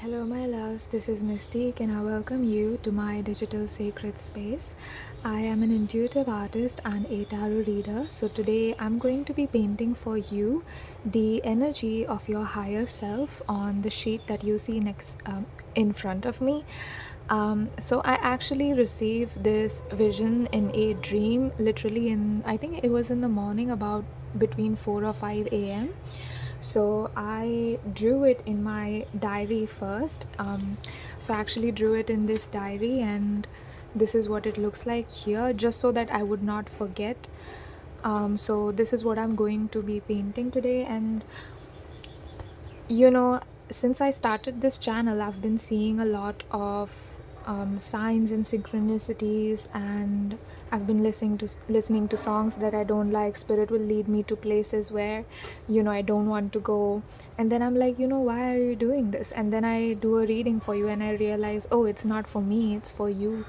Hello my loves, this is Mystique and I welcome you to my digital sacred space. I am an intuitive artist and a tarot reader. So today I'm going to be painting for you the energy of your higher self on the sheet that you see next in front of me. So I actually received this vision in a dream, literally I think it was in the morning, about between 4 or 5 a.m. So I drew it in my diary first. So I actually drew it in this diary, and this is what it looks like here, just so that I would not forget. So this is what I'm going to be painting today. And since I started this channel, I've been seeing a lot of signs and synchronicities, and I've been listening to songs that I don't like. Spirit will lead me to places where I don't want to go, and then I'm like, why are you doing this? And then I do a reading for you and I realize, oh, it's not for me, it's for you.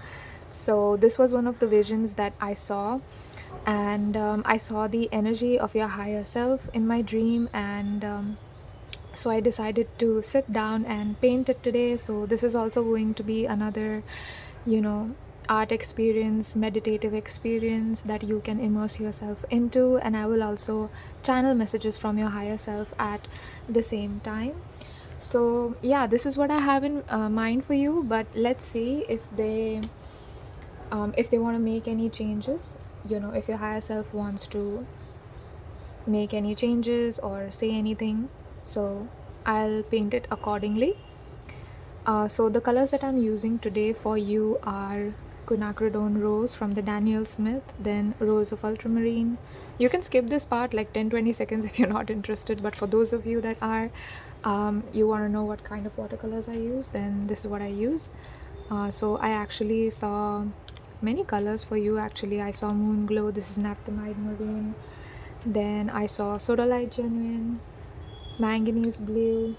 So this was one of the visions that I saw, and I saw the energy of your higher self in my dream, and so I decided to sit down and paint it today. So this is also going to be another art experience, meditative experience that you can immerse yourself into, and I will also channel messages from your higher self at the same time. So yeah, this is what I have in mind for you, but let's see if they want to make any changes. If your higher self wants to make any changes or say anything, so I'll paint it accordingly. So the colors that I'm using today for you are quinacridone rose from the Daniel Smith, then rose of ultramarine. You can skip this part like 10-20 seconds if you're not interested, but for those of you that are you want to know what kind of watercolors I use, then this is what I use. So I actually saw many colors for you. Actually, I saw moon glow, this is naphthalide maroon, then I saw sodalite genuine, manganese blue,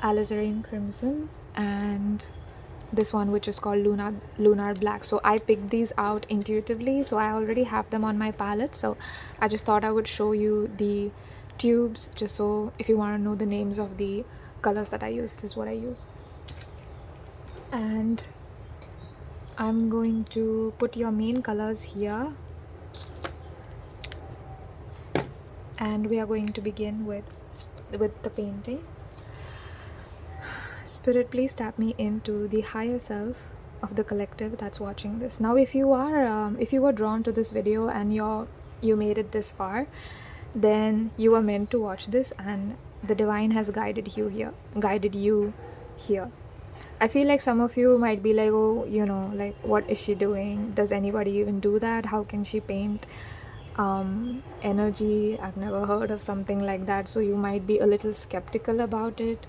alizarin crimson, and this one which is called lunar black. So I picked these out intuitively, so I already have them on my palette, so I just thought I would show you the tubes, just so if you want to know the names of the colors that I use, this is what I use. And I'm going to put your main colors here, and we are going to begin with the painting. Spirit, please tap me into the higher self of the collective that's watching this. Now, if you were drawn to this video and you made it this far, then you were meant to watch this, and the divine has guided you here. I feel like some of you might be like, oh, like, what is she doing? Does anybody even do that? How can she paint energy? I've never heard of something like that. So you might be a little skeptical about it,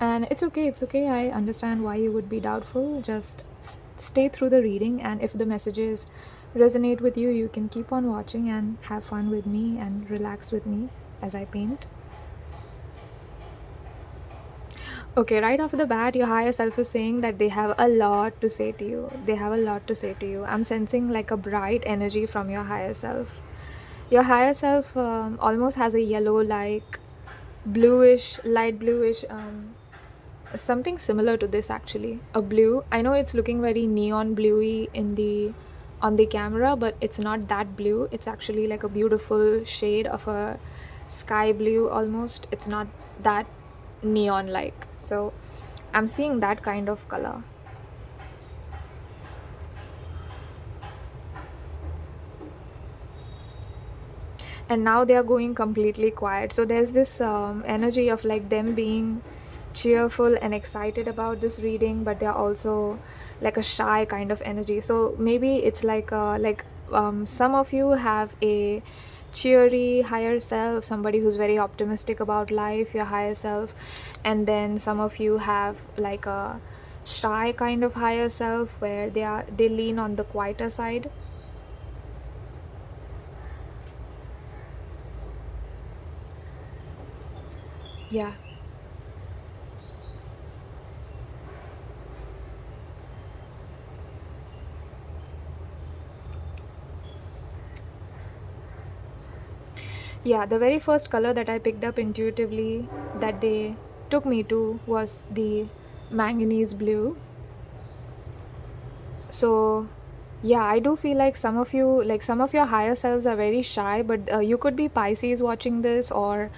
and it's okay. I understand why you would be doubtful. Just stay through the reading, and if the messages resonate with you, you can keep on watching and have fun with me and relax with me as I paint. Okay, right off the bat, your higher self is saying that they have a lot to say to you. I'm sensing like a bright energy from your higher self. Your higher self almost has a yellow, like bluish, light bluish, something similar to this actually, a blue. I know it's looking very neon bluey on the camera, but it's not that blue. It's actually like a beautiful shade of a sky blue almost. It's not that neon like. So I'm seeing that kind of color. And now they are going completely quiet. So there's this energy of like them being cheerful and excited about this reading, but they're also like a shy kind of energy. So maybe it's like some of you have a cheery higher self, somebody who's very optimistic about life, your higher self, and then some of you have like a shy kind of higher self where they lean on the quieter side. Yeah. Yeah, the very first color that I picked up intuitively that they took me to was the manganese blue. So yeah, I do feel like some of you, like some of your higher selves are very shy, but you could be Pisces watching this, or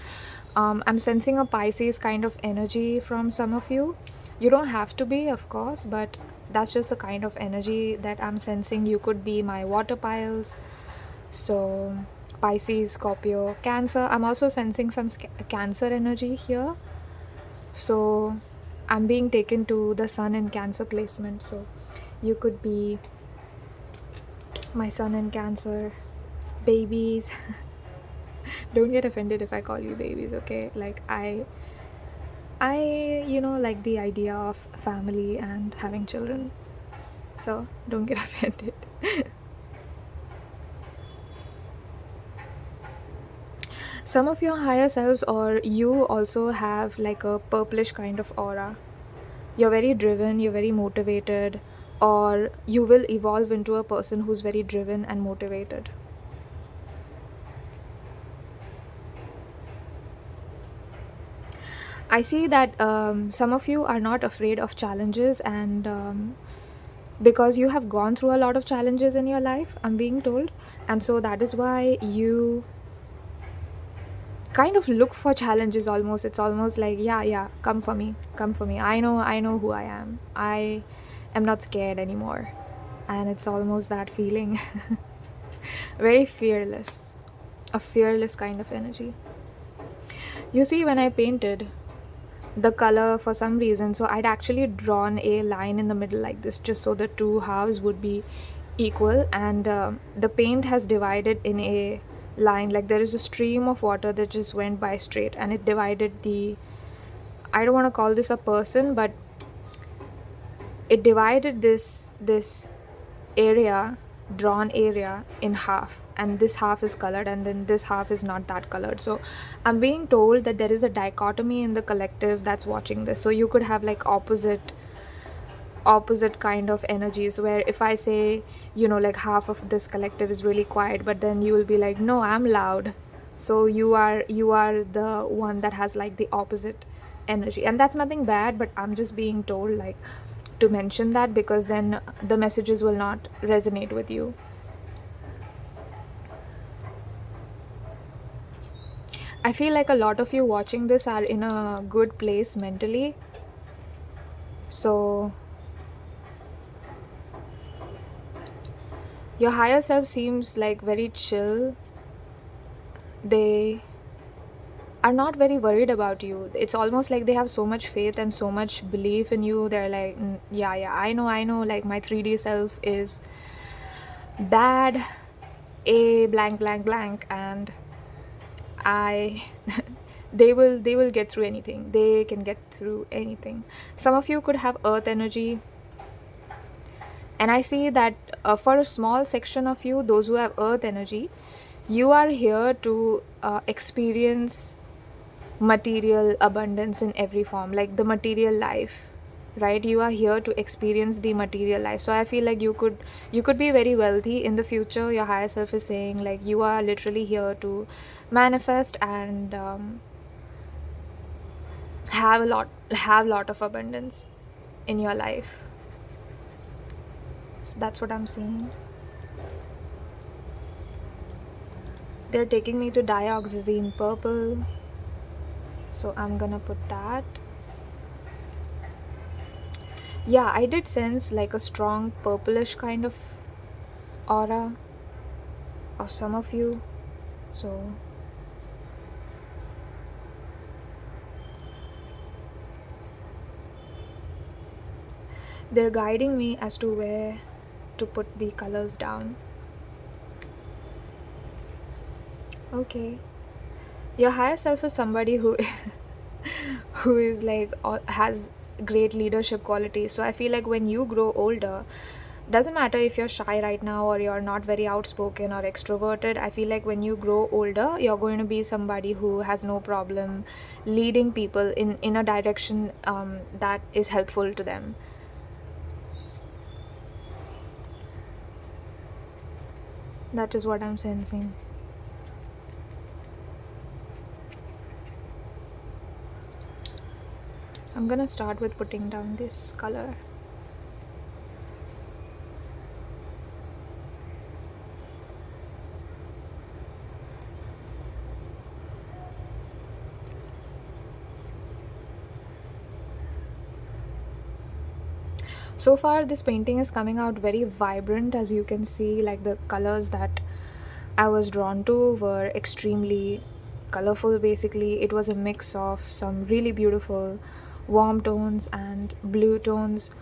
I'm sensing a Pisces kind of energy from some of you. You don't have to be, of course, but that's just the kind of energy that I'm sensing. You could be my water piles. So Pisces, Scorpio, Cancer. I'm also sensing some Cancer energy here. So I'm being taken to the Sun in Cancer placement. So you could be my Sun in Cancer, babies. Don't get offended if I call you babies, okay? Like I like the idea of family and having children. So don't get offended. Some of your higher selves or you also have like a purplish kind of aura. You're very driven, you're very motivated, or you will evolve into a person who's very driven and motivated. I see that some of you are not afraid of challenges, and because you have gone through a lot of challenges in your life, I'm being told, and so that is why you kind of look for challenges. Almost, it's almost like, yeah, come for me, I know who I am. I am not scared anymore, and it's almost that feeling. Very fearless, a fearless kind of energy. You see, when I painted the color, for some reason, so I'd actually drawn a line in the middle like this, just so the two halves would be equal, and the paint has divided in a line, like there is a stream of water that just went by straight, and it divided the, I don't want to call this a person, but it divided this area, drawn area, in half, and this half is colored and then this half is not that colored. So I'm being told that there is a dichotomy in the collective that's watching this. So you could have like opposite kind of energies, where if I say, like half of this collective is really quiet, but then you will be like, no, I'm loud. So you are the one that has like the opposite energy, and that's nothing bad, but I'm just being told like to mention that, because then the messages will not resonate with you. I feel like a lot of you watching this are in a good place mentally. So your higher self seems like very chill. They are not very worried about you. It's almost like they have so much faith and so much belief in you. They're like, yeah, I know, like my 3D self is bad, a blank, and I they will get through anything. They can get through anything. Some of you could have earth energy, and I see that for a small section of you, those who have earth energy, you are here to experience material abundance in every form, like the material life, right? You are here to experience the material life. So I feel like you could be very wealthy in the future. Your higher self is saying like you are literally here to manifest and have a lot of abundance in your life. So that's what I'm seeing. They're taking me to dioxazine purple, so I'm gonna put that. Yeah, I did sense like a strong purplish kind of aura of some of you. So they're guiding me as to where to put the colors down. Okay, your higher self is somebody who who is like has great leadership qualities. So I feel like when you grow older, doesn't matter if you're shy right now or you're not very outspoken or extroverted, I feel like when you grow older, you're going to be somebody who has no problem leading people in a direction that is helpful to them. That is what I'm sensing. I'm gonna start with putting down this color. So far this painting is coming out very vibrant. As you can see, like the colors that I was drawn to were extremely colorful. Basically, it was a mix of some really beautiful warm tones and blue tones.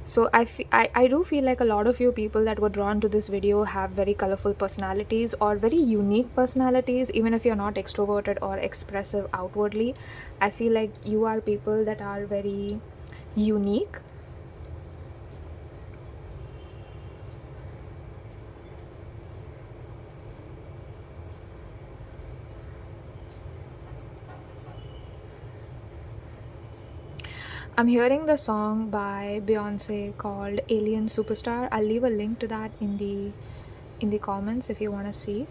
So I do feel like a lot of you people that were drawn to this video have very colorful personalities or very unique personalities. Even if you're not extroverted or expressive outwardly, I feel like you are people that are very unique. I'm hearing the song by Beyonce called Alien Superstar. I'll leave a link to that in the comments if you want to see.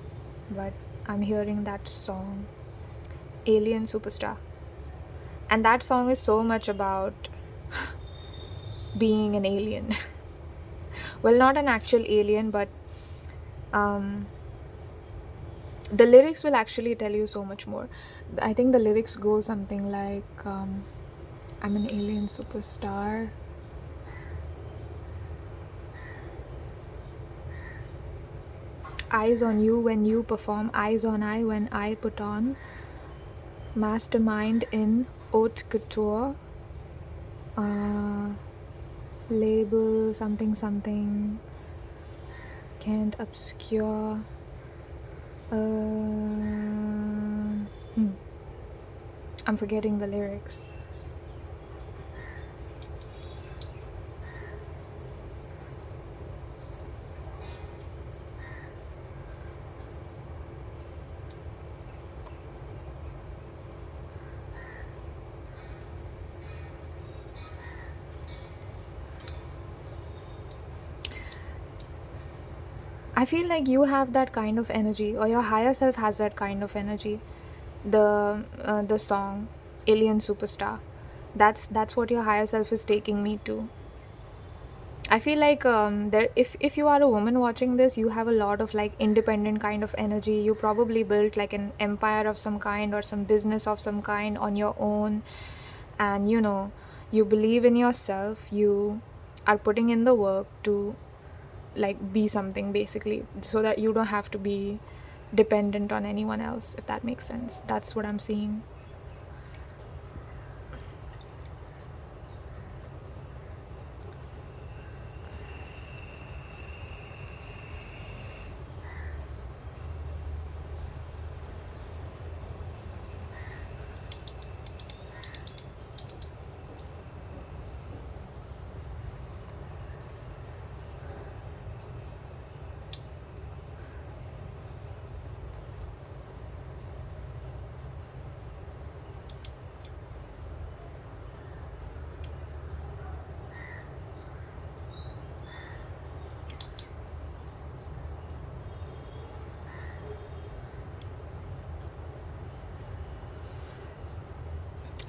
But I'm hearing that song, Alien Superstar. And that song is so much about being an alien. Well, not an actual alien, but the lyrics will actually tell you so much more. I think the lyrics go something like, I'm an alien superstar. Eyes on you when you perform, eyes on I when I put on. Mastermind in haute couture. Label something something. Can't obscure. I'm forgetting the lyrics. I feel like you have that kind of energy, or your higher self has that kind of energy. The song Alien Superstar, that's what your higher self is taking me to. I feel like if you are a woman watching this, you have a lot of like independent kind of energy. You probably built like an empire of some kind or some business of some kind on your own, and you believe in yourself. You are putting in the work to like be something, basically, so that you don't have to be dependent on anyone else, if that makes sense. That's what I'm seeing.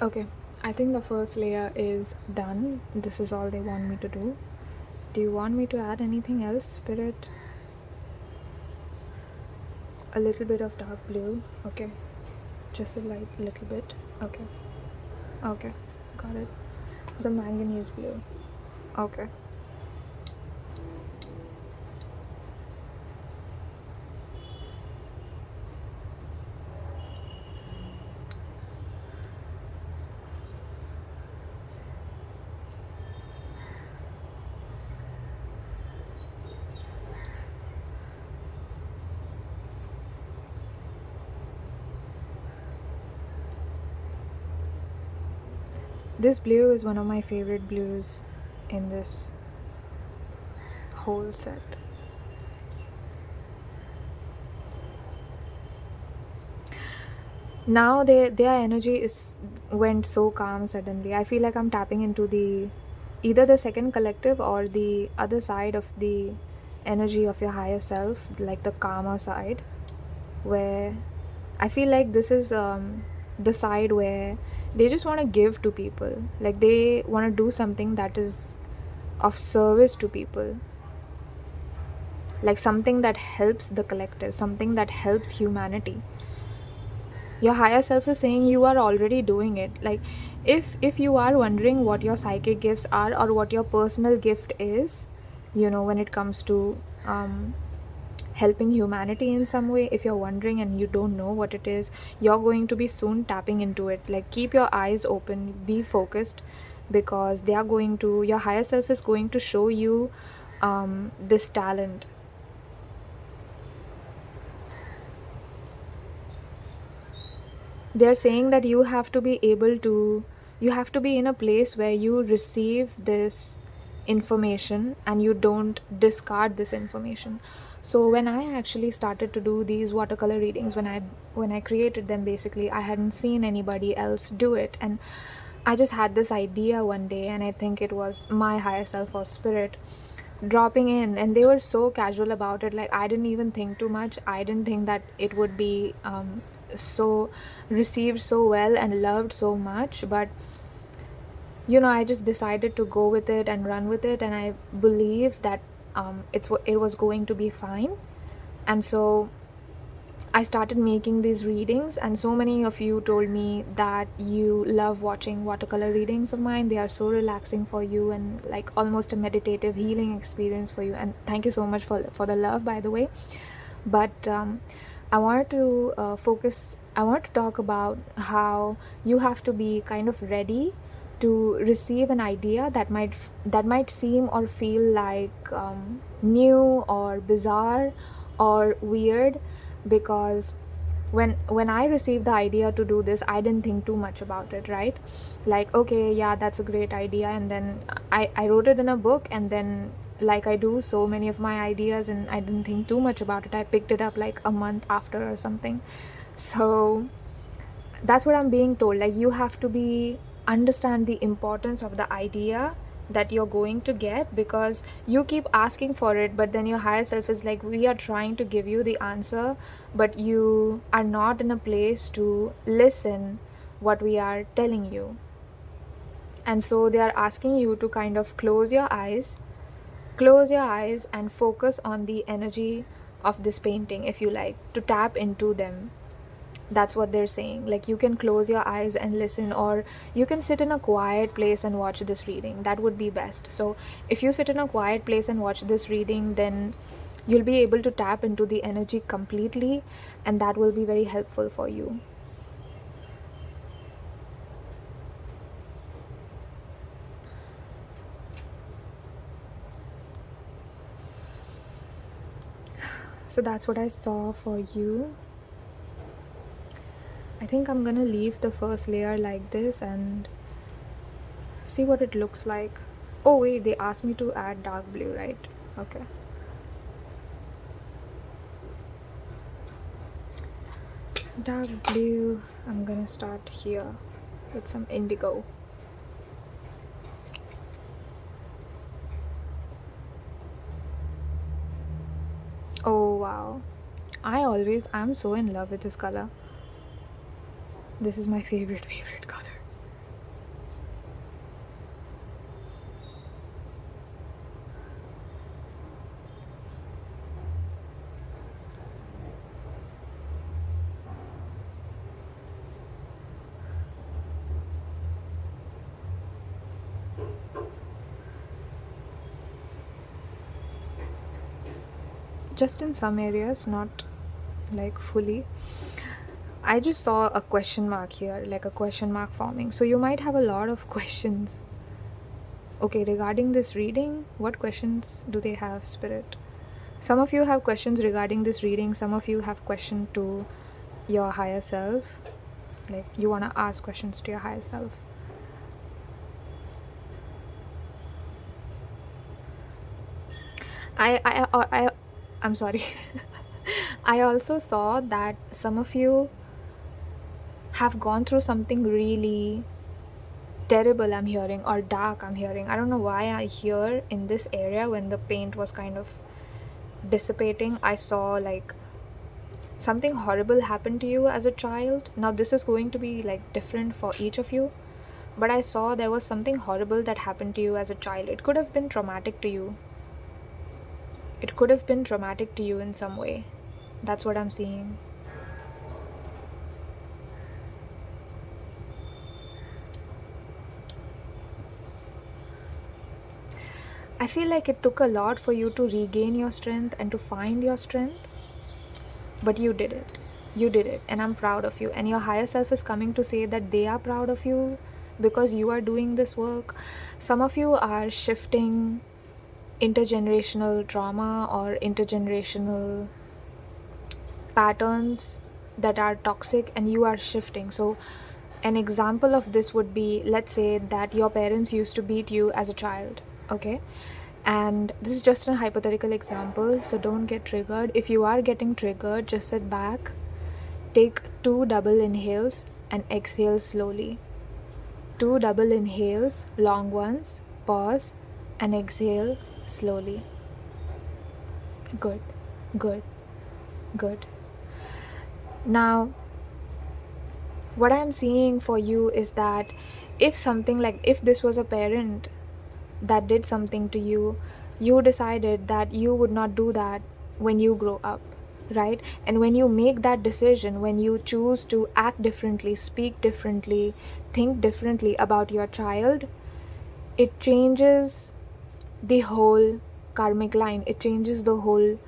Okay, I think the first layer is done. This is all they want me to do. Do you want me to add anything else, Spirit? A little bit of dark blue. Okay, just a little bit. Okay, got it. It's a manganese blue. Okay. This blue is one of my favorite blues in this whole set. Now their energy went so calm suddenly. I feel like I'm tapping into either the second collective or the other side of the energy of your higher self, like the calmer side, where I feel like this is the side where they just want to give to people. Like they want to do something that is of service to people, like something that helps the collective, something that helps humanity. Your higher self is saying you are already doing it. Like if you are wondering what your psychic gifts are or what your personal gift is, when it comes to helping humanity in some way, if you're wondering and you don't know what it is, you're going to be soon tapping into it. Like keep your eyes open, be focused, because your higher self is going to show you this talent. They're saying that you have to be in a place where you receive this information and you don't discard this information. So when I actually started to do these watercolor readings, when I created them, basically I hadn't seen anybody else do it, and I just had this idea one day, and I think it was my higher self or spirit dropping in, and they were so casual about it. Like I didn't even think too much. I didn't think that it would be so received so well and loved so much, but I just decided to go with it and run with it, and I believe that it was going to be fine. And so I started making these readings, and so many of you told me that you love watching watercolor readings of mine. They are so relaxing for you and like almost a meditative healing experience for you, and thank you so much for the love, by the way. But I wanted to I want to talk about how you have to be kind of ready to receive an idea that might seem or feel like new or bizarre or weird, because when I received the idea to do this, I didn't think too much about it, right? Like, okay, yeah, that's a great idea, and then I wrote it in a book, and then like I do so many of my ideas, and I didn't think too much about it. I picked it up like a month after or something. So that's what I'm being told. Like you have to understand the importance of the idea that you're going to get, because you keep asking for it, but then your higher self is like, we are trying to give you the answer, but you are not in a place to listen what we are telling you. And so they are asking you to kind of close your eyes and focus on the energy of this painting, if you like, to tap into them. That's what they're saying. Like you can close your eyes and listen, or you can sit in a quiet place and watch this reading. That would be best. So if you sit in a quiet place and watch this reading, then you'll be able to tap into the energy completely, and that will be very helpful for you. So that's what I saw for you. I think I'm gonna leave the first layer like this and see what it looks like. Oh wait, they asked me to add dark blue, right? Okay. Dark blue, I'm gonna start here with some indigo. Oh wow, I'm so in love with this color. This is my favorite color. Just in some areas, not like fully. I just saw a question mark here, like a question mark forming. So you might have a lot of questions. Okay, regarding this reading, what questions do they have, Spirit? Some of you have questions regarding this reading. Some of you have questions to your higher self. Like you want to ask questions to your higher self. I'm sorry. I also saw that some of you have gone through something really terrible, I'm hearing, or dark, I'm hearing. I don't know why I hear in this area when the paint was kind of dissipating, I saw like something horrible happened to you as a child. Now this is going to be like different for each of you, but I saw there was something horrible that happened to you as a child. It could have been traumatic to you. It could have been traumatic to you in some way. That's what I'm seeing. I feel like it took a lot for you to regain your strength and to find your strength, but you did it. You did it, and I'm proud of you. And your higher self is coming to say that they are proud of you because you are doing this work. Some of you are shifting intergenerational trauma or intergenerational patterns that are toxic, and you are shifting. So an example of this would be, let's say that your parents used to beat you as a child, okay? And this is just a hypothetical example, so don't get triggered. If you are getting triggered, just sit back, take 2 double inhales and exhale slowly. 2 double inhales, long ones, pause and exhale slowly. Good, good, good. Now, what I'm seeing for you is that if this was a parent that did something to you, you decided that you would not do that when you grow up, right? And when you make that decision, when you choose to act differently, speak differently, think differently about your child, it changes the whole karmic line. It changes the whole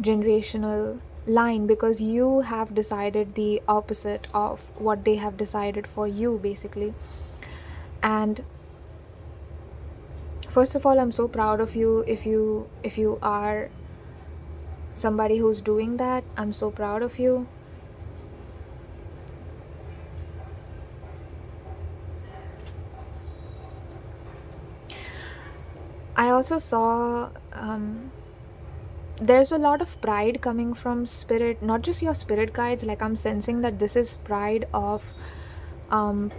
generational line, because you have decided the opposite of what they have decided for you, basically. And first of all, I'm so proud of you. If you are somebody who's doing that, I'm so proud of you. I also saw there's a lot of pride coming from spirit, not just your spirit guides. Like, I'm sensing that this is pride of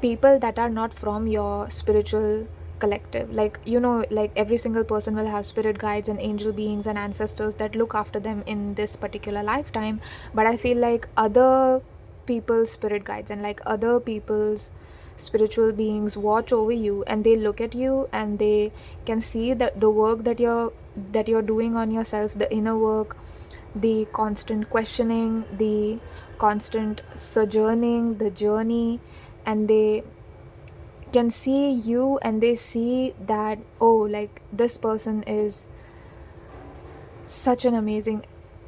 people that are not from your spiritual collective. Like, like every single person will have spirit guides and angel beings and ancestors that look after them in this particular lifetime, but I feel like other people's spirit guides and like other people's spiritual beings watch over you, and they look at you and they can see that the work that you're doing on yourself, the inner work, the constant questioning, the constant sojourning, the journey, and they can see you and they see that, oh, like this person is such an amazing.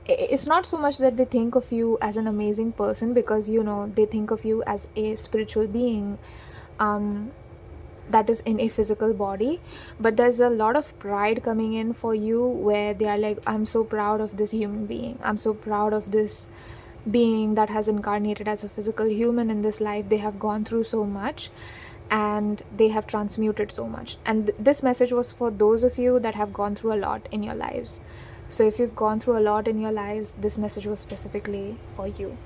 It's not so much that they think of you as an amazing person, because they think of you as a spiritual being that is in a physical body, but there's a lot of pride coming in for you, where they are like, I'm so proud of this human being, I'm so proud of this being that has incarnated as a physical human in this life. They have gone through so much and they have transmuted so much. And this message was for those of you that have gone through a lot in your lives. So if you've gone through a lot in your lives, this message was specifically for you.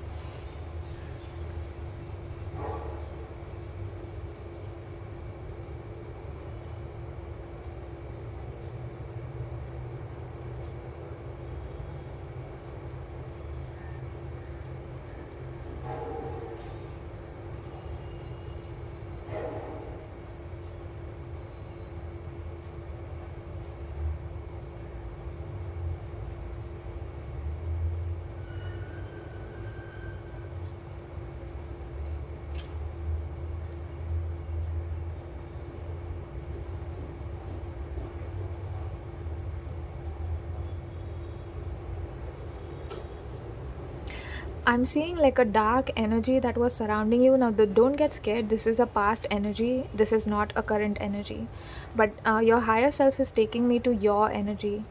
I'm seeing like a dark energy that was surrounding you. Now, don't get scared. This is a past energy. This is not a current energy. But your higher self is taking me to your energy,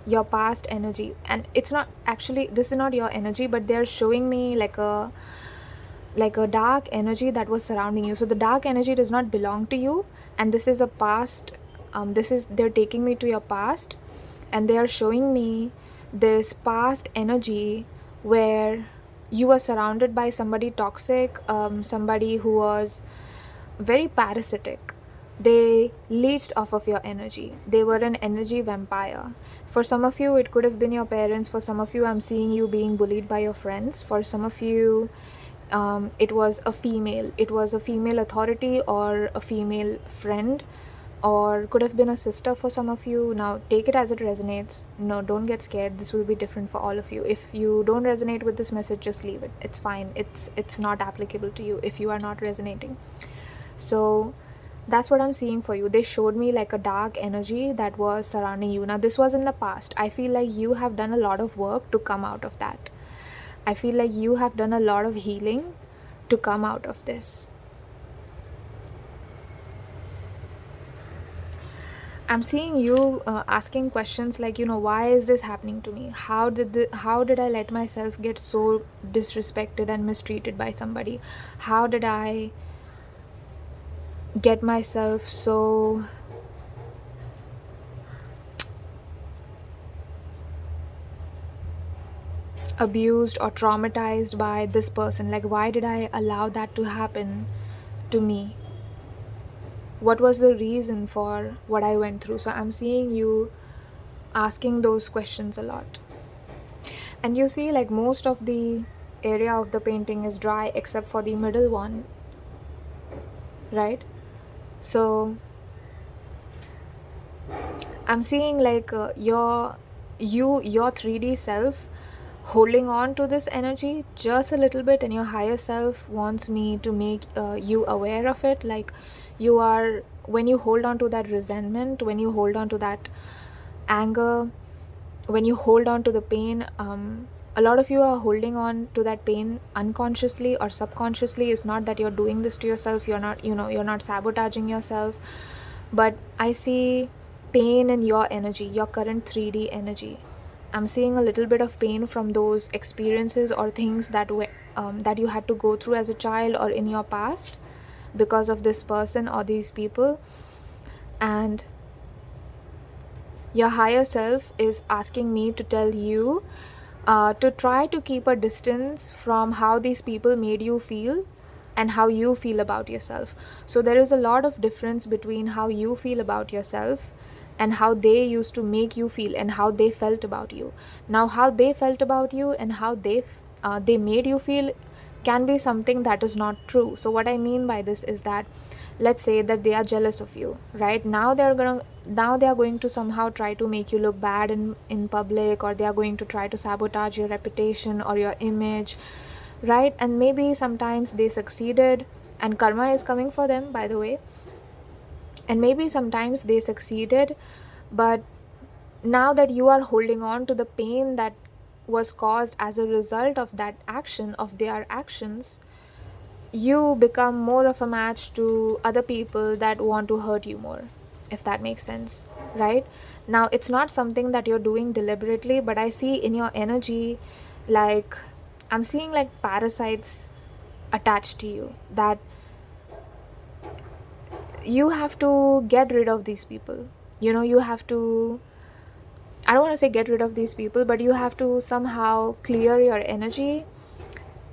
your past energy. And it's not actually, this is not your energy, but they're showing me like a dark energy that was surrounding you. So the dark energy does not belong to you. And this is a past, they're taking me to your past. And they are showing me this past energy where you were surrounded by somebody toxic, somebody who was very parasitic, They leached off of your energy. They were an energy vampire. For some of you, it could have been your parents. For some of you, I'm seeing you being bullied by your friends. For some of you, it was a female. It was a female authority or a female friend, or could have been a sister for some of you. Now, take it as it resonates. No, don't get scared. This will be different for all of you. If you don't resonate with this message, just leave it. It's fine. It's not applicable to you if you are not resonating. So that's what I'm seeing for you. They showed me like a dark energy that was surrounding you. Now, this was in the past. I feel like you have done a lot of work to come out of that. I feel like you have done a lot of healing to come out of this. I'm seeing you asking questions like, why is this happening to me? How did I let myself get so disrespected and mistreated by somebody? How did I get myself so abused or traumatized by this person? Like, why did I allow that to happen to me? What was the reason for what I went through? So I'm seeing you asking those questions a lot. And you see, like, most of the area of the painting is dry except for the middle one, right? So I'm seeing like your 3D self holding on to this energy just a little bit, and your higher self wants me to make you aware of it. Like, when you hold on to that resentment, when you hold on to that anger, when you hold on to the pain, a lot of you are holding on to that pain unconsciously or subconsciously. It's not that you're doing this to yourself. You're not sabotaging yourself. But I see pain in your energy, your current 3D energy. I'm seeing a little bit of pain from those experiences or things that you had to go through as a child or in your past because of this person or these people. And your higher self is asking me to tell you to try to keep a distance from how these people made you feel and how you feel about yourself. So there is a lot of difference between how you feel about yourself and how they used to make you feel and how they felt about you. Now, how they felt about you and how they made you feel can be something that is not true. So what I mean by this is that, let's say that they are jealous of you, right? Now they are going to somehow try to make you look bad in public, or they are going to try to sabotage your reputation or your image, right? And maybe sometimes they succeeded, and karma is coming for them, by the way. And maybe sometimes they succeeded, but now that you are holding on to the pain that was caused as a result of that action, of their actions, you become more of a match to other people that want to hurt you more, if that makes sense, right? Now, it's not something that you're doing deliberately, but I see in your energy, like, I'm seeing like parasites attached to you, that you have to get rid of these people. You have to, I don't want to say get rid of these people, but you have to somehow clear your energy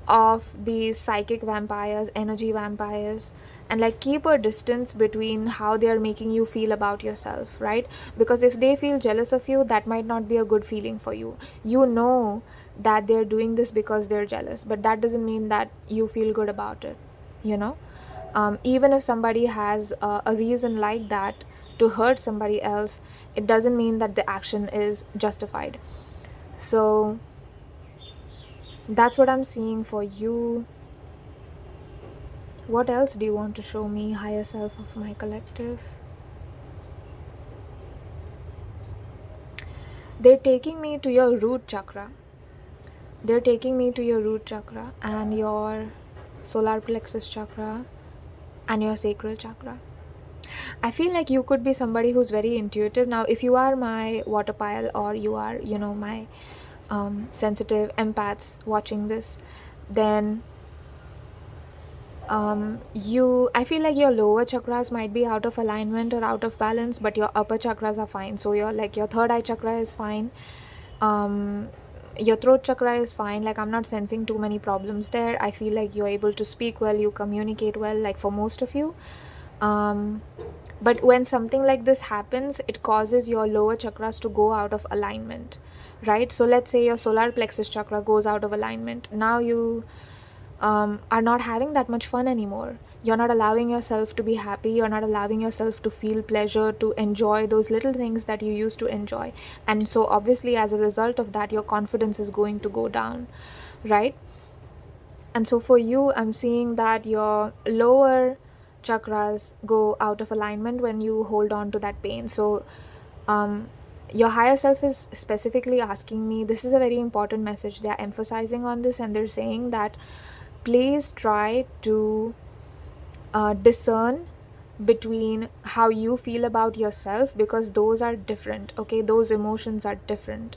of these psychic vampires, energy vampires, and like keep a distance between how they are making you feel about yourself, right? Because if they feel jealous of you, that might not be a good feeling for you. You know that they're doing this because they're jealous, but that doesn't mean that you feel good about it. Even if somebody has a reason like that to hurt somebody else, it doesn't mean that the action is justified. So that's what I'm seeing for you. What else do you want to show me, higher self of my collective? They're taking me to your root chakra. They're taking me to your root chakra and your solar plexus chakra and your sacral chakra. I feel like you could be somebody who's very intuitive. Now, if you are my water pile, or you are, my sensitive empaths watching this, then I feel like your lower chakras might be out of alignment or out of balance, but your upper chakras are fine. So your third eye chakra is fine. Your throat chakra is fine. Like, I'm not sensing too many problems there. I feel like you're able to speak well, you communicate well, like for most of you. But when something like this happens, it causes your lower chakras to go out of alignment, right? So let's say your solar plexus chakra goes out of alignment. Now you are not having that much fun anymore. You're not allowing yourself to be happy. You're not allowing yourself to feel pleasure, to enjoy those little things that you used to enjoy. And so obviously as a result of that, your confidence is going to go down, right? And so for you, I'm seeing that your lower chakras go out of alignment when you hold on to that pain. So your higher self is specifically asking me, this is a very important message. They're emphasizing on this, and they're saying that please try to discern between how you feel about yourself, because those are different, okay? Those emotions are different,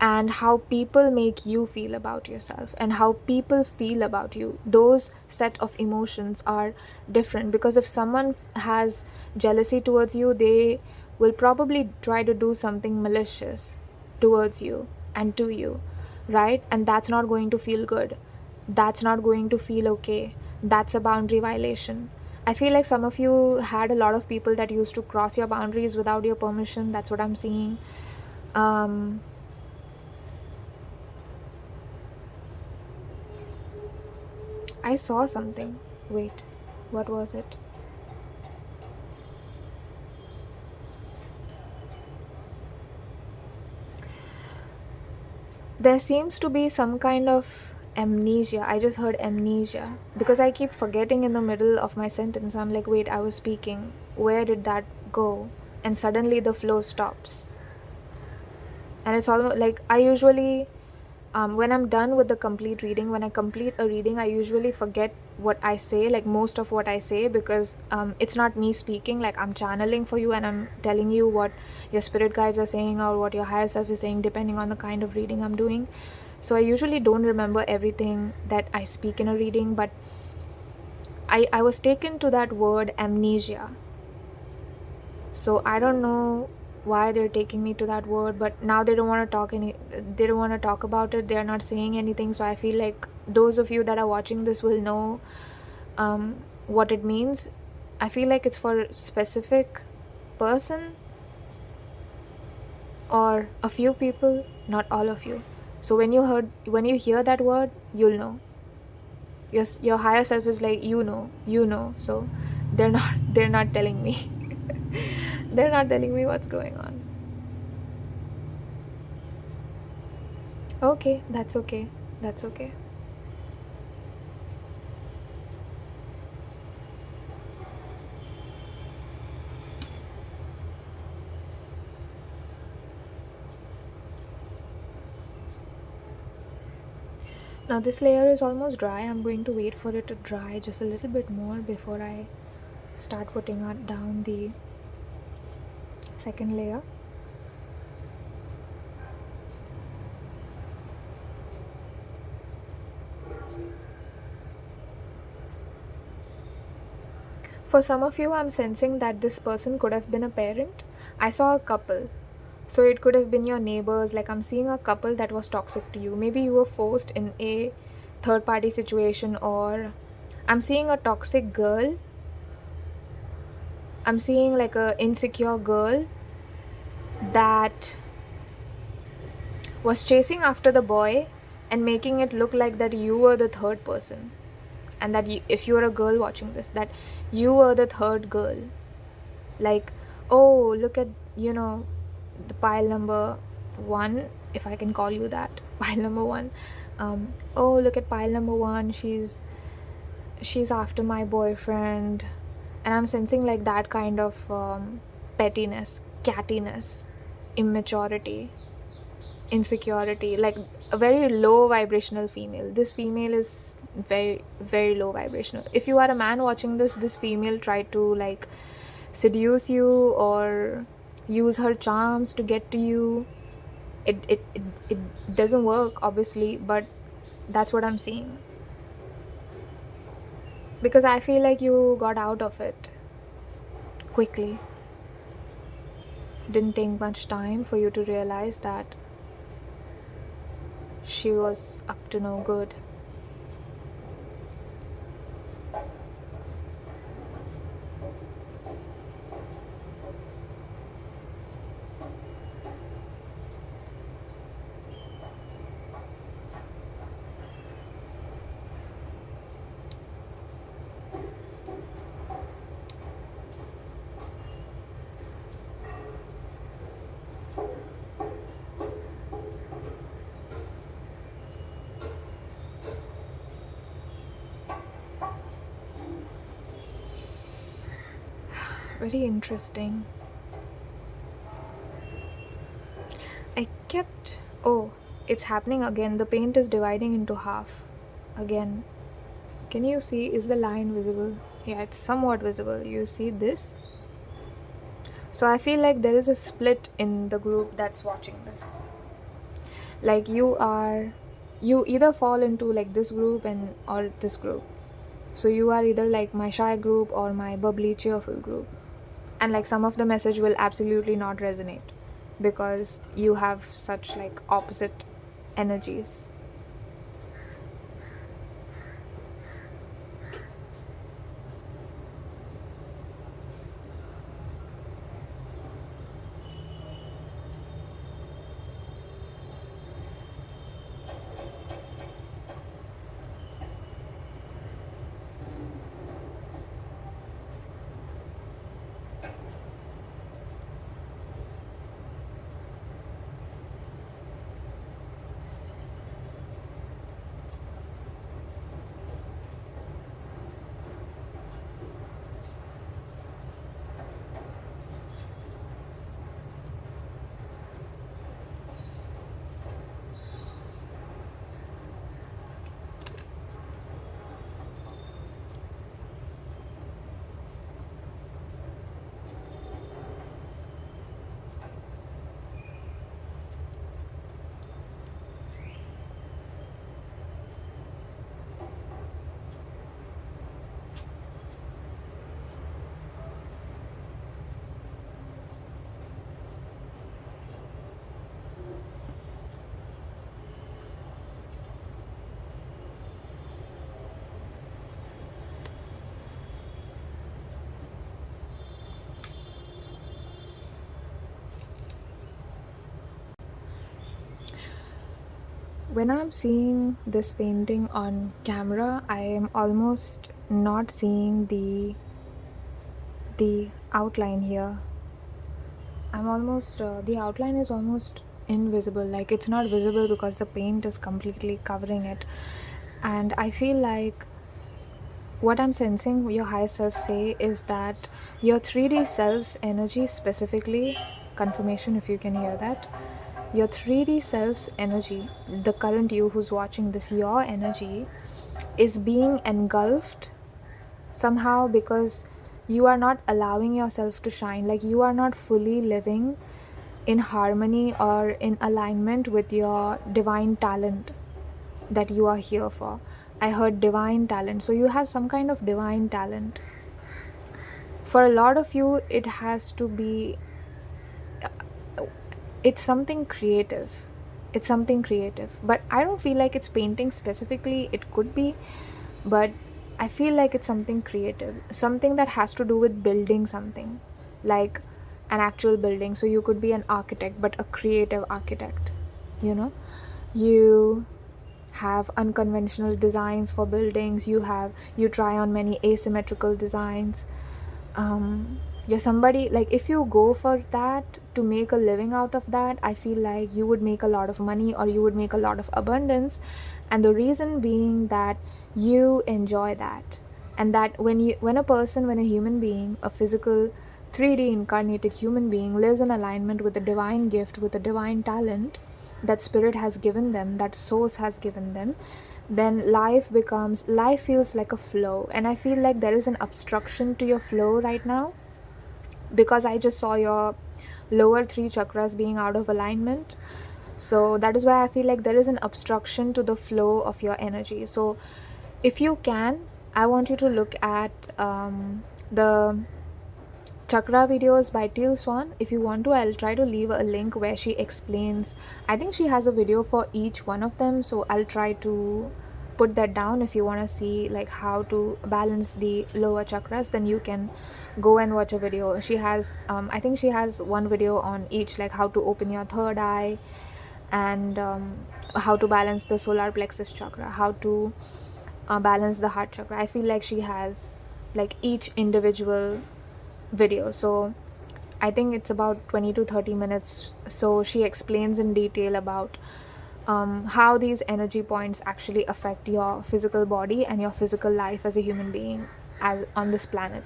and how people make you feel about yourself and how people feel about you, those set of emotions are different. Because if someone has jealousy towards you, they will probably try to do something malicious towards you and to you, right? And that's not going to feel good. That's not going to feel okay. That's a boundary violation. I feel like some of you had a lot of people that used to cross your boundaries without your permission. That's what I'm seeing. I saw something. Wait, what was it? There seems to be some kind of amnesia. I just heard amnesia because I keep forgetting in the middle of my sentence. I'm like, wait, I was speaking. Where did that go? And suddenly the flow stops. And it's almost like I usually, when I'm done with the complete reading, when I complete a reading, I usually forget what I say, like most of what I say, because it's not me speaking, like I'm channeling for you and I'm telling you what your spirit guides are saying or what your higher self is saying, depending on the kind of reading I'm doing. So I usually don't remember everything that I speak in a reading, but I was taken to that word amnesia. So I don't know why they're taking me to that word, but now they don't want to talk about it. They're not saying anything. So I feel like those of you that are watching this will know what it means. I feel like it's for a specific person or a few people, not all of you. So when you hear that word, you'll know. Your higher self is like, you know. So they're not telling me. They're not telling me what's going on. Okay, that's okay. That's okay. Now this layer is almost dry. I'm going to wait for it to dry just a little bit more before I start putting down the second layer. For some of you, I'm sensing that this person could have been a parent. I saw a couple. So it could have been your neighbors. Like I'm seeing a couple that was toxic to you. Maybe you were forced in a third party situation, or I'm seeing a toxic girl. I'm seeing like a insecure girl that was chasing after the boy and making it look like that you were the third person, and that if you were a girl watching this, that you were the third girl. Like, oh, look at the pile number 1, if I can call you that, pile number 1. Oh, look at pile number 1, she's after my boyfriend. And I'm sensing like that kind of pettiness, cattiness, immaturity, insecurity, like a very low vibrational female. This female is very, very low vibrational. If you are a man watching this female tried to like seduce you or use her charms to get to you. It doesn't work, obviously, but that's what I'm seeing. Because I feel like you got out of it quickly. Didn't take much time for you to realize that she was up to no good. Very interesting. Oh, it's happening again. The paint is dividing into half again. Can you see? Is the line visible? Yeah, it's somewhat visible. You see this? So I feel like there is a split in the group that's watching this. Like you either fall into like this group or this group. So you are either like my shy group or my bubbly cheerful group. And like some of the message will absolutely not resonate because you have such like opposite energies. When I'm seeing this painting on camera, I am almost not seeing the outline here. The outline is almost invisible. Like it's not visible because the paint is completely covering it. And I feel like what I'm sensing your higher self say is that your 3D self's energy, specifically, confirmation if you can hear that, your 3D self's energy, the current you who's watching this, your energy is being engulfed somehow because you are not allowing yourself to shine. Like you are not fully living in harmony or in alignment with your divine talent that you are here for. I heard divine talent. So you have some kind of divine talent. For a lot of you, it has to be, it's something creative. But I don't feel like it's painting specifically. It could be, but I feel like it's something creative. Something that has to do with building something. Like an actual building. So you could be an architect, but a creative architect. You have unconventional designs for buildings. You try on many asymmetrical designs. You're somebody, like if you go for that to make a living out of that, I feel like you would make a lot of money or you would make a lot of abundance. And the reason being that you enjoy that. And that when a human being, a physical 3D incarnated human being lives in alignment with a divine gift, with a divine talent that spirit has given them, that source has given them, then life feels like a flow. And I feel like there is an obstruction to your flow right now because I just saw your lower 3 chakras being out of alignment. So that is why I feel like there is an obstruction to the flow of your energy. So if you can, I want you to look at the Chakra videos by 𝘱𝑑𝓐𝑻. If you want to, I'll try to leave a link where she explains. I think she has a video for each one of them, so I'll try to put that down. If you want to see like how to balance the lower chakras, then you can go and watch a video. She has I think she has one video on each, like how to open your third eye and how to balance the solar plexus chakra, how to balance the heart chakra. I feel like she has like each individual video. So I think it's about 20 to 30 minutes. So she explains in detail about how these energy points actually affect your physical body and your physical life as a human being as on this planet.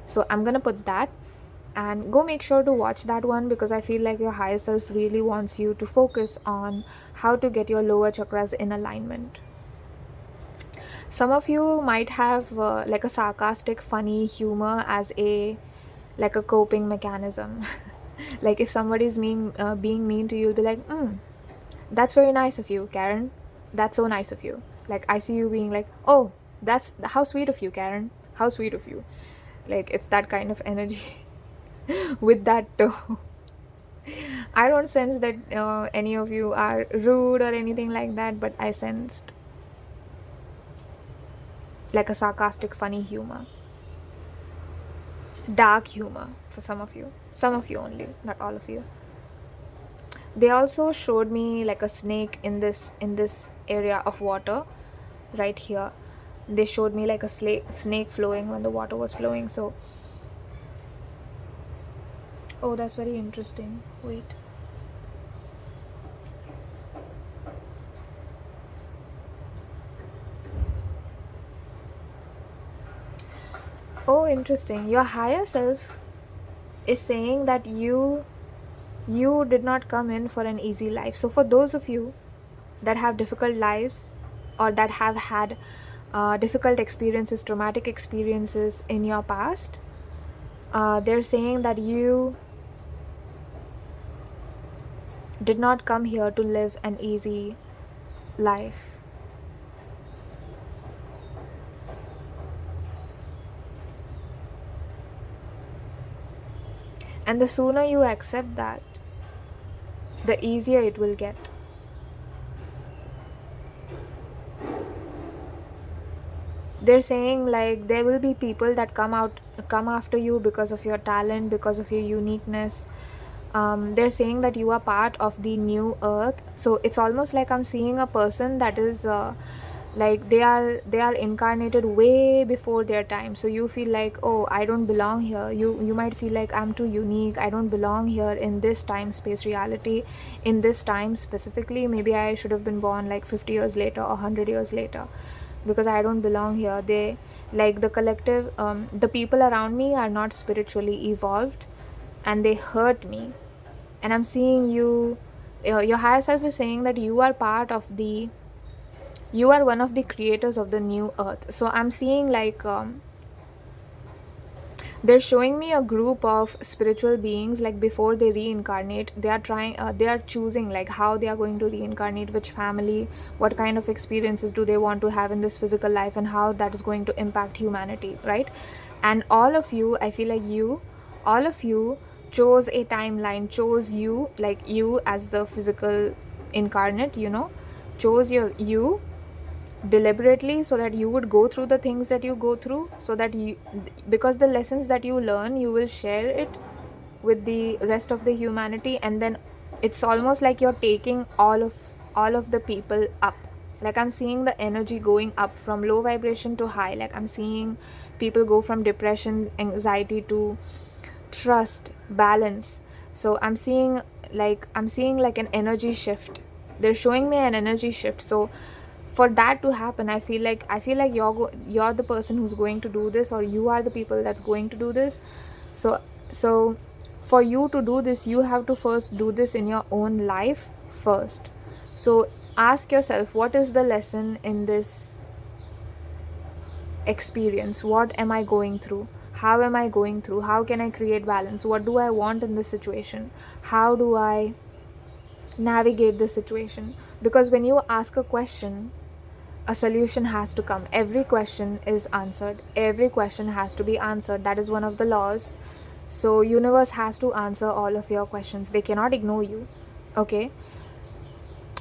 So I'm gonna put that, and go make sure to watch that one, because I feel like your higher self really wants you to focus on how to get your lower chakras in alignment. Some of you might have like a sarcastic funny humor as a like a coping mechanism. Like if somebody's being mean to you, you'll be like, that's very nice of you, Karen. That's so nice of you. Like I see you being like, oh, that's how sweet of you, Karen. How sweet of you. Like it's that kind of energy with that tone. I don't sense that any of you are rude or anything like that, but I sensed like a sarcastic funny humor, dark humor for some of you only, not all of you. They also showed me like a snake in this area of water right here. They showed me like a snake flowing when the water was flowing. So oh, that's very interesting. Wait, oh, interesting. Your higher self is saying that you did not come in for an easy life. So for those of you that have difficult lives, or that have had difficult experiences, traumatic experiences in your past, they're saying that you did not come here to live an easy life. And the sooner you accept that, the easier it will get. They're saying like there will be people that come after you because of your talent, because of your uniqueness. They're saying that you are part of the new earth. So it's almost like I'm seeing a person that is like they are incarnated way before their time. So you feel like, oh, I don't belong here. You might feel like I'm too unique, I don't belong here in this time space reality, in this time specifically. Maybe I should have been born like 50 years later or 100 years later, because I don't belong here. They like the collective, the people around me are not spiritually evolved, and they hurt me. And I'm seeing you, your higher self is saying that you are you are one of the creators of the new earth. So I'm seeing like they're showing me a group of spiritual beings, like before they reincarnate, they are choosing like how they are going to reincarnate, which family, what kind of experiences do they want to have in this physical life, and how that is going to impact humanity, right? And all of you, I feel like all of you chose a timeline, chose you, like you as the physical incarnate, chose you deliberately, so that you would go through the things that you go through, so that because the lessons that you learn, you will share it with the rest of the humanity. And then it's almost like you're taking all of the people up. Like I'm seeing the energy going up from low vibration to high. Like I'm seeing people go from depression, anxiety to trust, balance. So I'm seeing like an energy shift. They're showing me an energy shift. So for that to happen, I feel like you're the person who's going to do this, or you are the people that's going to do this. So for you to do this, you have to first do this in your own life first. So ask yourself, what is the lesson in this experience? What am I going through? How am I going through? How can I create balance? What do I want in this situation? How do I navigate the situation? Because when you ask a question, a solution has to come. Every question is answered. Every question has to be answered. That is one of the laws. So universe has to answer all of your questions. They cannot ignore you, okay?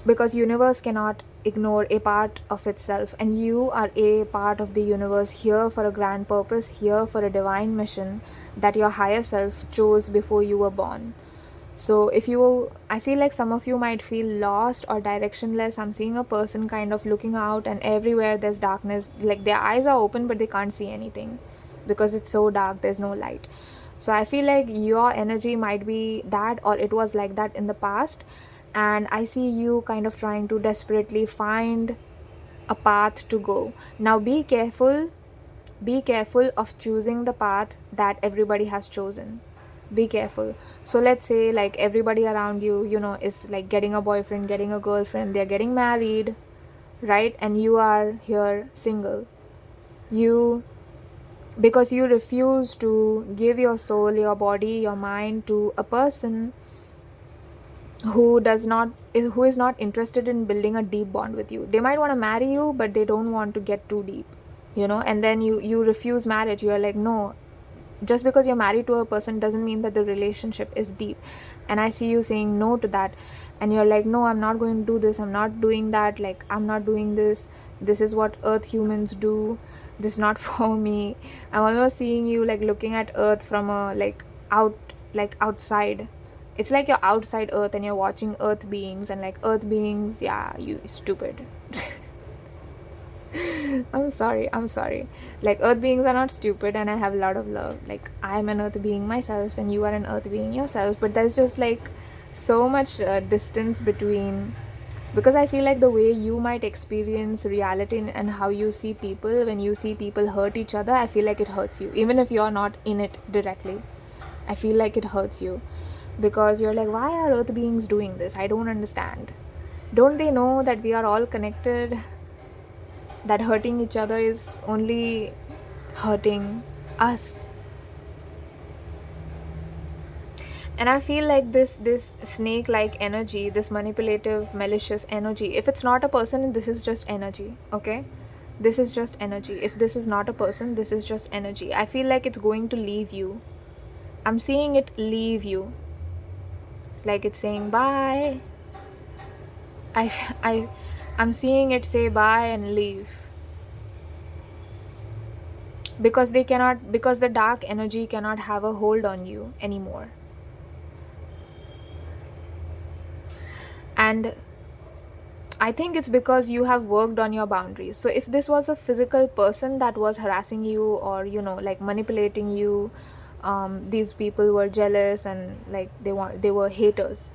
Because universe cannot ignore a part of itself, and you are a part of the universe, here for a grand purpose, here for a divine mission that your higher self chose before you were born. So I feel like some of you might feel lost or directionless. I'm seeing a person kind of looking out, and everywhere there's darkness. Like their eyes are open, but they can't see anything because it's so dark, there's no light. So I feel like your energy might be that, or it was like that in the past. And I see you kind of trying to desperately find a path to go. Now be careful be careful of choosing the path that everybody has chosen. Be careful. So let's say like everybody around you, is like getting a boyfriend, getting a girlfriend, they're getting married, right? And you are here single. Because you refuse to give your soul, your body, your mind to a person who is not interested in building a deep bond with you. They might want to marry you, but they don't want to get too deep, and then you refuse marriage. You're like, no, just because you're married to a person doesn't mean that the relationship is deep. And I see you saying no to that, and you're like, no, I'm not going to do this, I'm not doing that, like I'm not doing this. This is what earth humans do. This is not for me. I'm almost seeing you like looking at earth from a outside. It's like you're outside earth and you're watching earth beings, and like earth beings, yeah, you stupid. I'm sorry. Like earth beings are not stupid, and I have a lot of love. Like I'm an earth being myself and you are an earth being yourself, but there's just like so much distance between, because I feel like the way you might experience reality and how you see people, when you see people hurt each other, I feel like it hurts you even if you're not in it directly. I feel like it hurts you because you're like, why are earth beings doing this? I don't understand. Don't they know that we are all connected, that hurting each other is only hurting us? And I feel like this snake like energy, this manipulative, malicious energy, if it's not a person, this is just energy, okay? This is just energy. If this is not a person, this is just energy. I feel like it's going to leave you. I'm seeing it leave you, like it's saying bye. I'm seeing it say bye and leave, because the dark energy cannot have a hold on you anymore. And I think it's because you have worked on your boundaries. So if this was a physical person that was harassing you or like manipulating you, these people were jealous and like they were haters,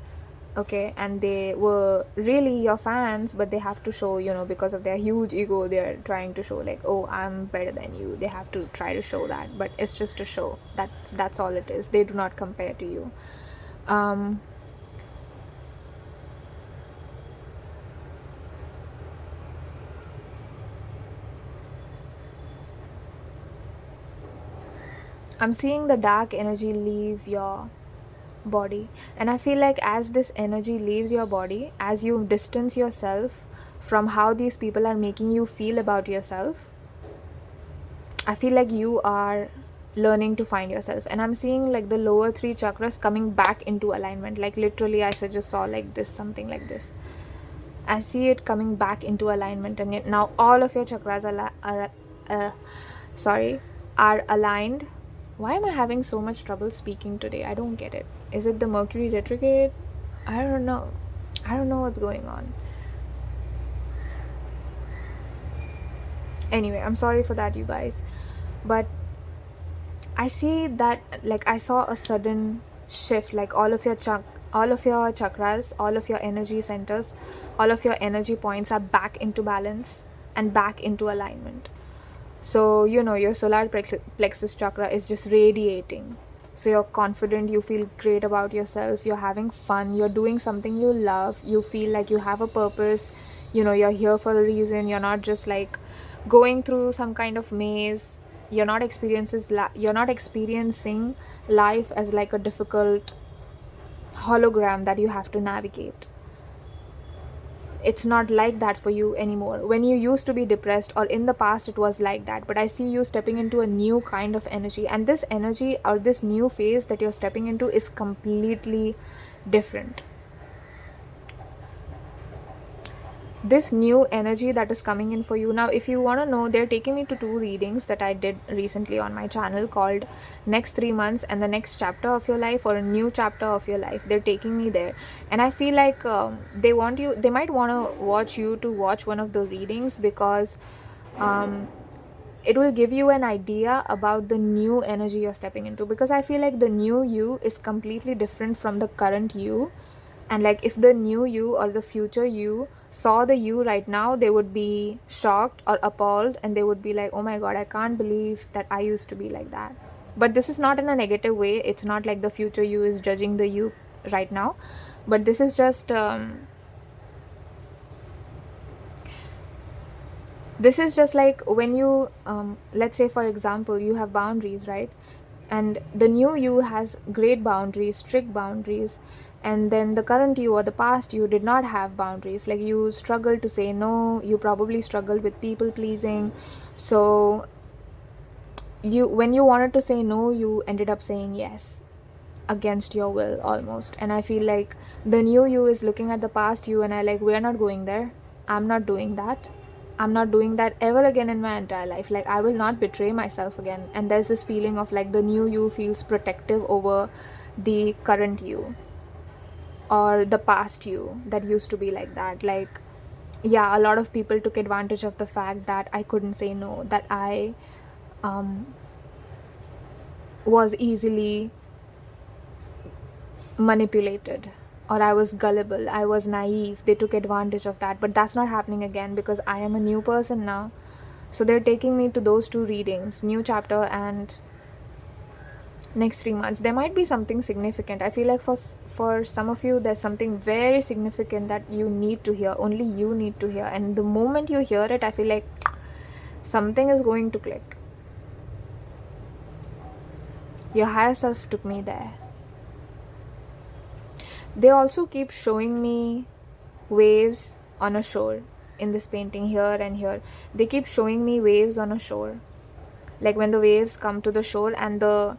okay, and they were really your fans, but they have to show, because of their huge ego, they're trying to show like, oh, I'm better than you. They have to try to show that, but it's just a show. That's all it is. They do not compare to you. I'm seeing the dark energy leave your body, and I feel like as this energy leaves your body, as you distance yourself from how these people are making you feel about yourself, I feel like you are learning to find yourself. And I'm seeing like the lower 3 chakras coming back into alignment. Like literally I just saw like this, something like this. I see it coming back into alignment, and now all of your chakras are aligned. Why am I having so much trouble speaking today? I don't get it. Is it the Mercury retrograde? I don't know what's going on. Anyway, I'm sorry for that, you guys. But I see that, like, I saw a sudden shift, like all of your chakras, all of your energy centers, all of your energy points are back into balance and back into alignment. So, your solar plexus chakra is just radiating. So you're confident, you feel great about yourself, you're having fun, you're doing something you love, you feel like you have a purpose, you're here for a reason, you're not just like going through some kind of maze. You're not experiencing life as like a difficult hologram that you have to navigate. It's not like that for you anymore. When you used to be depressed, or in the past it was like that, but I see you stepping into a new kind of energy, and this energy or this new phase that you're stepping into is completely different. This new energy that is coming in for you now, if you want to know, they're taking me to 2 readings that I did recently on my channel called Next 3 Months and the Next Chapter of Your Life, or a New Chapter of Your Life. They're taking me there, and I feel like they might want to watch one of the readings, because it will give you an idea about the new energy you're stepping into. Because I feel like the new you is completely different from the current you, And like if the new you or the future you saw the you right now, they would be shocked or appalled, and they would be like, oh my god, I can't believe that I used to be like that. But this is not in a negative way. It's not like the future you is judging the you right now, but this is just like when you let's say for example you have boundaries, right? And the new you has great boundaries, strict boundaries, and then the current you or the past you did not have boundaries. Like you struggled to say no, you probably struggled with people pleasing, so when you wanted to say no, you ended up saying yes against your will almost. And I feel like the new you is looking at the past you and I like, we're not going there. I'm not doing that. I'm not doing that ever again in my entire life. Like I will not betray myself again. And there's this feeling of like the new you feels protective over the current you or the past you that used to be like that. Like, yeah, a lot of people took advantage of the fact that I couldn't say no, that I was easily manipulated, or I was gullible, I was naive. They took advantage of that, but that's not happening again because I am a new person now. So they're taking me to those two readings, new chapter and next 3 months. There might be something significant. I feel like for some of you there's something very significant that you need to hear, only you need to hear, and the moment you hear it, I feel like something is going to click. Your higher self took me there. They also keep showing me waves on a shore in this painting, here and here. They keep showing me waves on a shore. Like when the waves come to the shore and the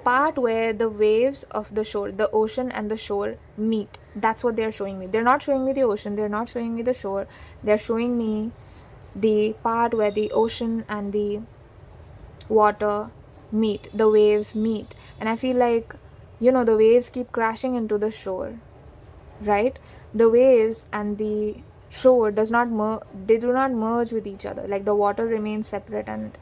part where the waves of the shore, the ocean and the shore meet, that's what they're showing me. They're not showing me the ocean, they're not showing me the shore, they're showing me the part where the ocean and the water meet, the waves meet. And I feel like, the waves keep crashing into the shore, right? The waves and the shore do not merge with each other. Like the water remains separate and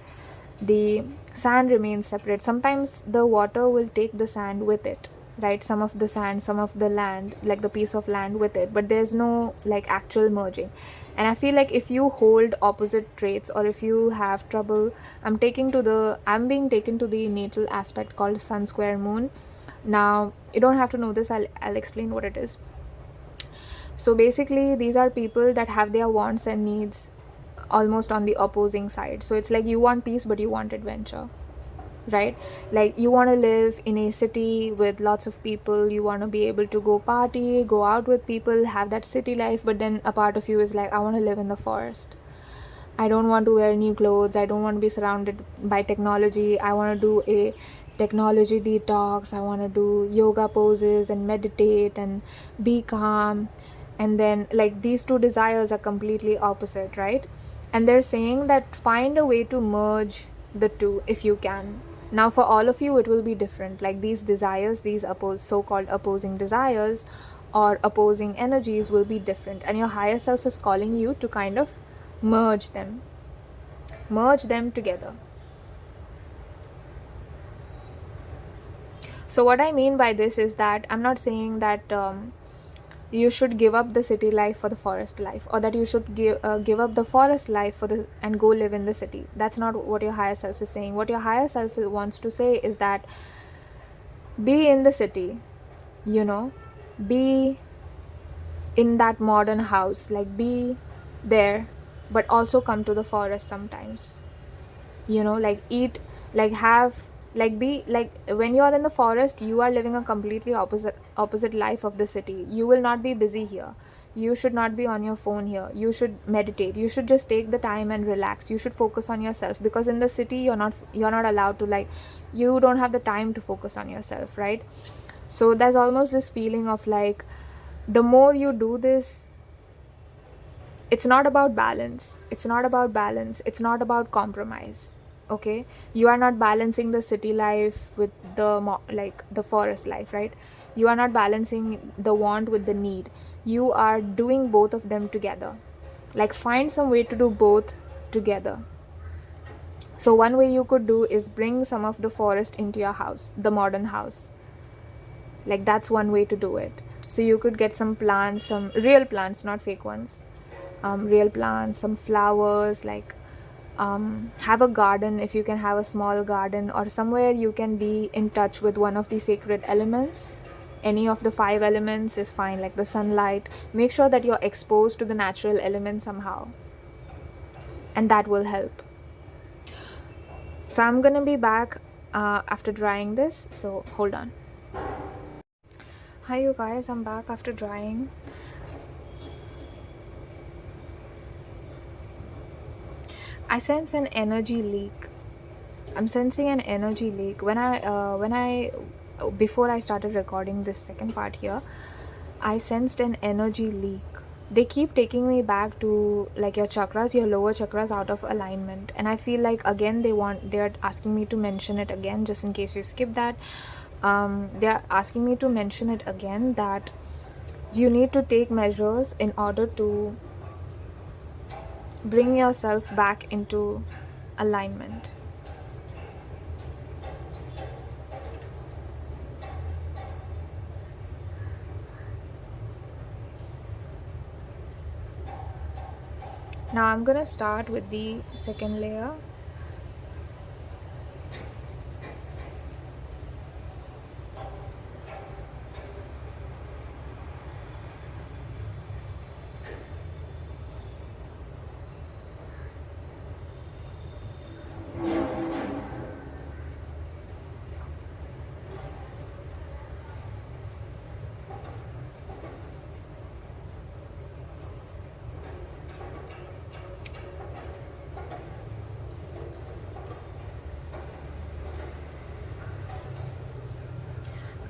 the sand remains separate. Sometimes the water will take the sand with it, right? Some of the sand, some of the land, like the piece of land with it, but there's no like actual merging. And I feel like if you hold opposite traits, or if you have trouble, I'm being taken to the natal aspect called sun square moon. Now you don't have to know this, I'll explain what it is. So basically these are people that have their wants and needs almost on the opposing side. So it's like you want peace but you want adventure, right? Like you want to live in a city with lots of people, you want to be able to go party, go out with people, have that city life, but then a part of you is like, I want to live in the forest. I don't want to wear new clothes, I don't want to be surrounded by technology, I want to do a technology detox, I want to do yoga poses and meditate and be calm. And then like these two desires are completely opposite, right? And they're saying that find a way to merge the two if you can. Now for all of you it will be different. Like these desires, these so-called opposing desires or opposing energies will be different, and your higher self is calling you to kind of merge them together. So what I mean by this is that I'm not saying that you should give up the city life for the forest life, or that you should give up the forest life and go live in the city. That's not what your higher self is saying. What your higher self wants to say is that be in the city, be in that modern house, like be there, but also come to the forest sometimes, like eat, like have, like be, like when you are in the forest, you are living a completely opposite life of the city. You will not be busy here, you should not be on your phone here, you should meditate, you should just take the time and relax, you should focus on yourself, because in the city you're not allowed to, like you don't have the time to focus on yourself, right? So there's almost this feeling of like the more you do this, it's not about balance, it's not about compromise. Okay, you are not balancing the city life with the forest life, right? You are not balancing the want with the need. You are doing both of them together. Like find some way to do both together. So one way you could do is bring some of the forest into your house, the modern house, Like that's one way to do it. So you could get some plants, some real plants, not fake ones, real plants, some flowers, like have a garden if you can have a small garden, or somewhere you can be in touch with one of the sacred elements. Any of the 5 elements is fine, like the sunlight. Make sure that you're exposed to the natural element somehow, and that will help. So I'm gonna be back after drying this, so hold on. Hi you guys, I'm back after drying. I sense an energy leak. I'm sensing an energy leak. When I before I started recording this second part here, I sensed an energy leak. They keep taking me back to like your chakras, your lower chakras out of alignment, and I feel like again they're asking me to mention it again, just in case you skip that. They're asking me to mention it again, that you need to take measures in order to bring yourself back into alignment. Now I'm gonna start with the second layer.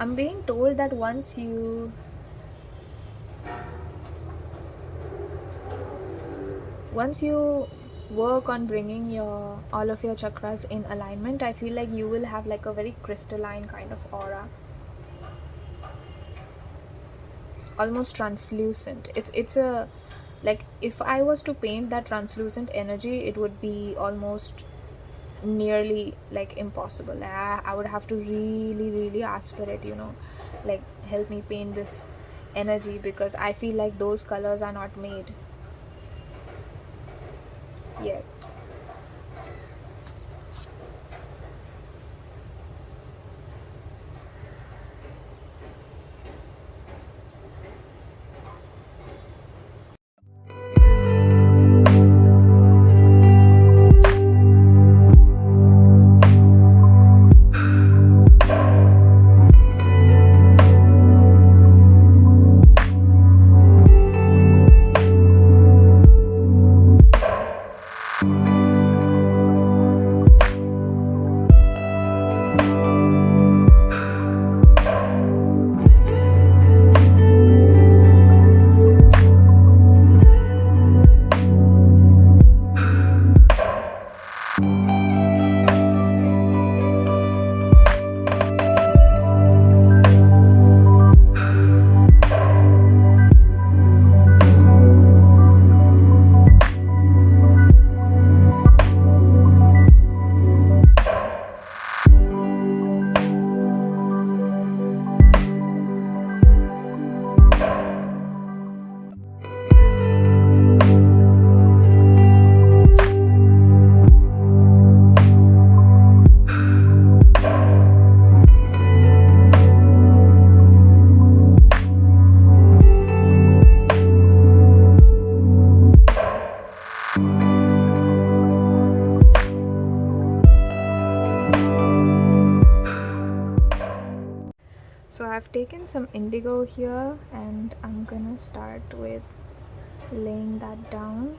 I'm being told that once you work on bringing all of your chakras in alignment, I feel like you will have like a very crystalline kind of aura, almost translucent. It's a, like, if I was to paint that translucent energy, it would be almost nearly like impossible. I would have to really aspirate, like help me paint this energy, because I feel like those colors are not made yet. So I've taken some indigo here, and I'm gonna start with laying that down.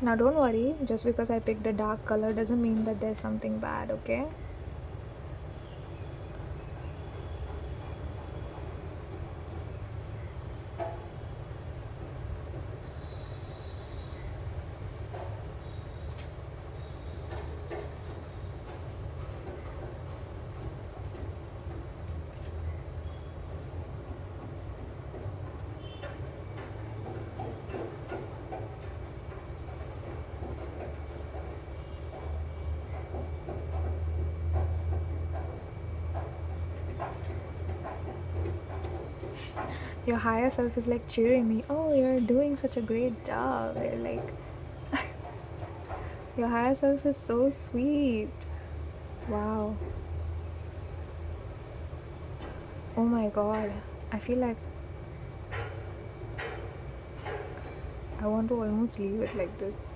Now don't worry, just because I picked a dark color doesn't mean that there's something bad, okay? Your higher self is like cheering me. Oh, you're doing such a great job. You're like, your higher self is so sweet. Wow. Oh my god. I feel like I want to almost leave it like this.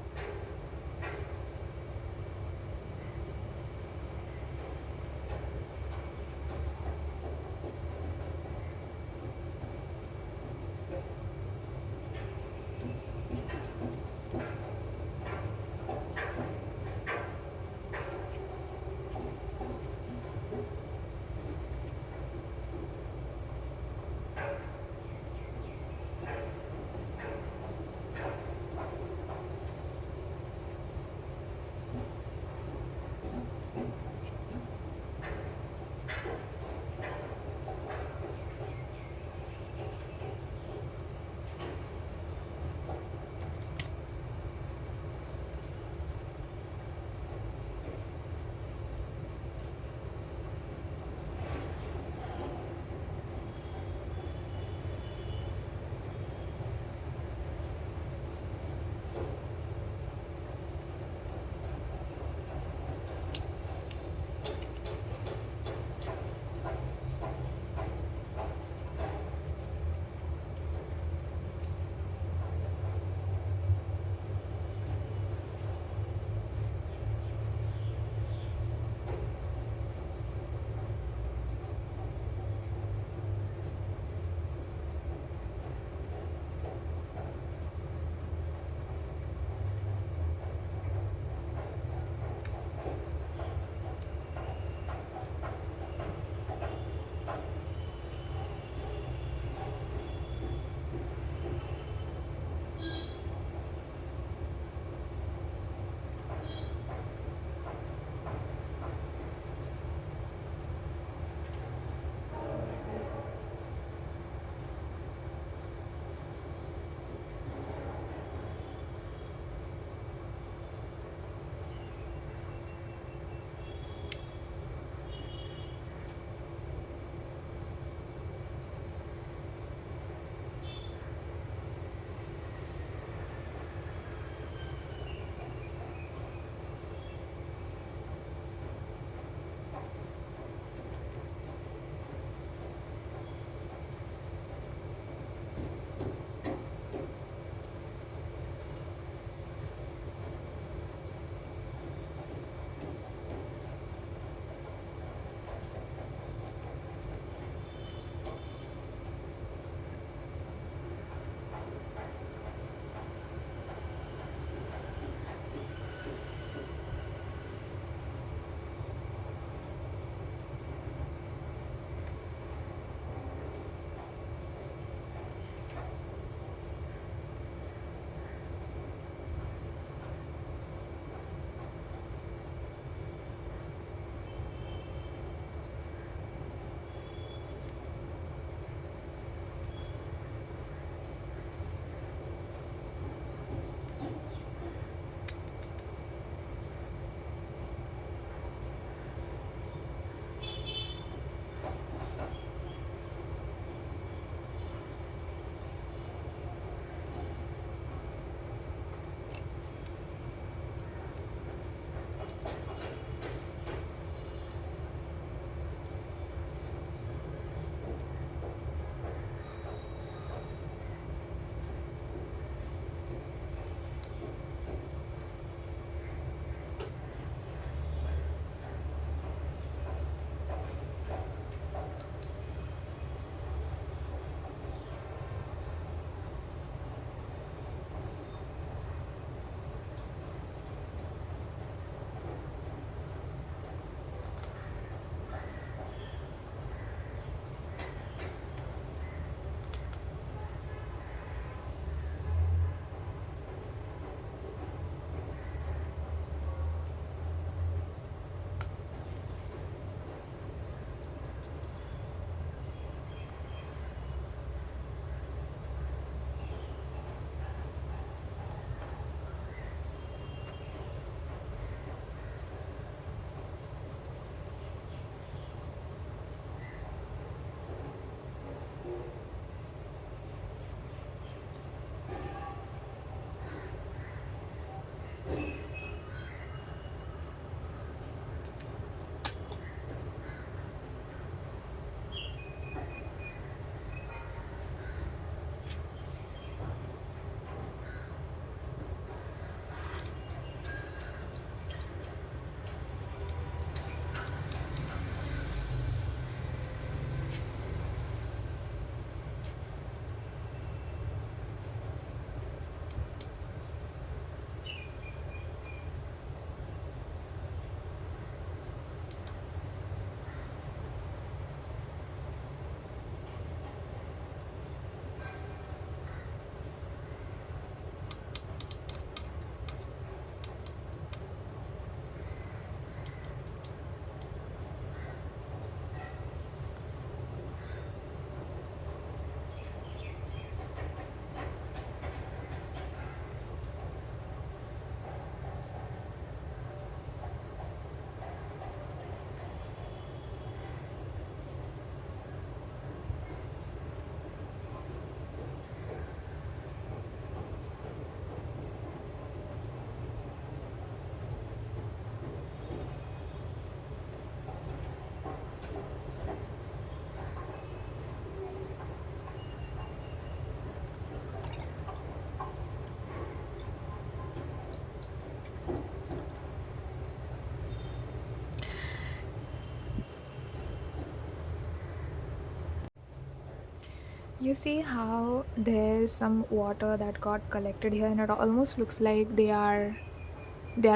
You see how there's some water that got collected here, and it almost looks like they are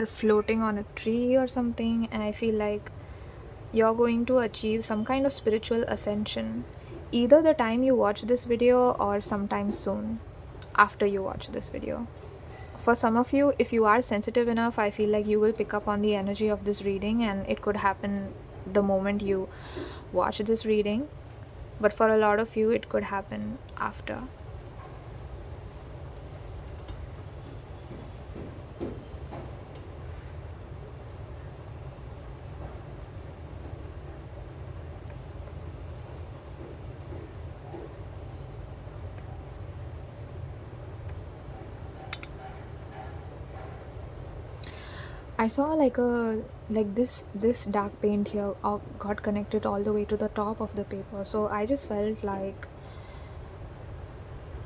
floating on a tree or something, and I feel like you're going to achieve some kind of spiritual ascension either the time you watch this video or sometime soon after you watch this video. For some of you, if you are sensitive enough, I feel like you will pick up on the energy of this reading, and it could happen the moment you watch this reading. But for a lot of you, it could happen after. I saw like this dark paint here got connected all the way to the top of the paper. So I just felt like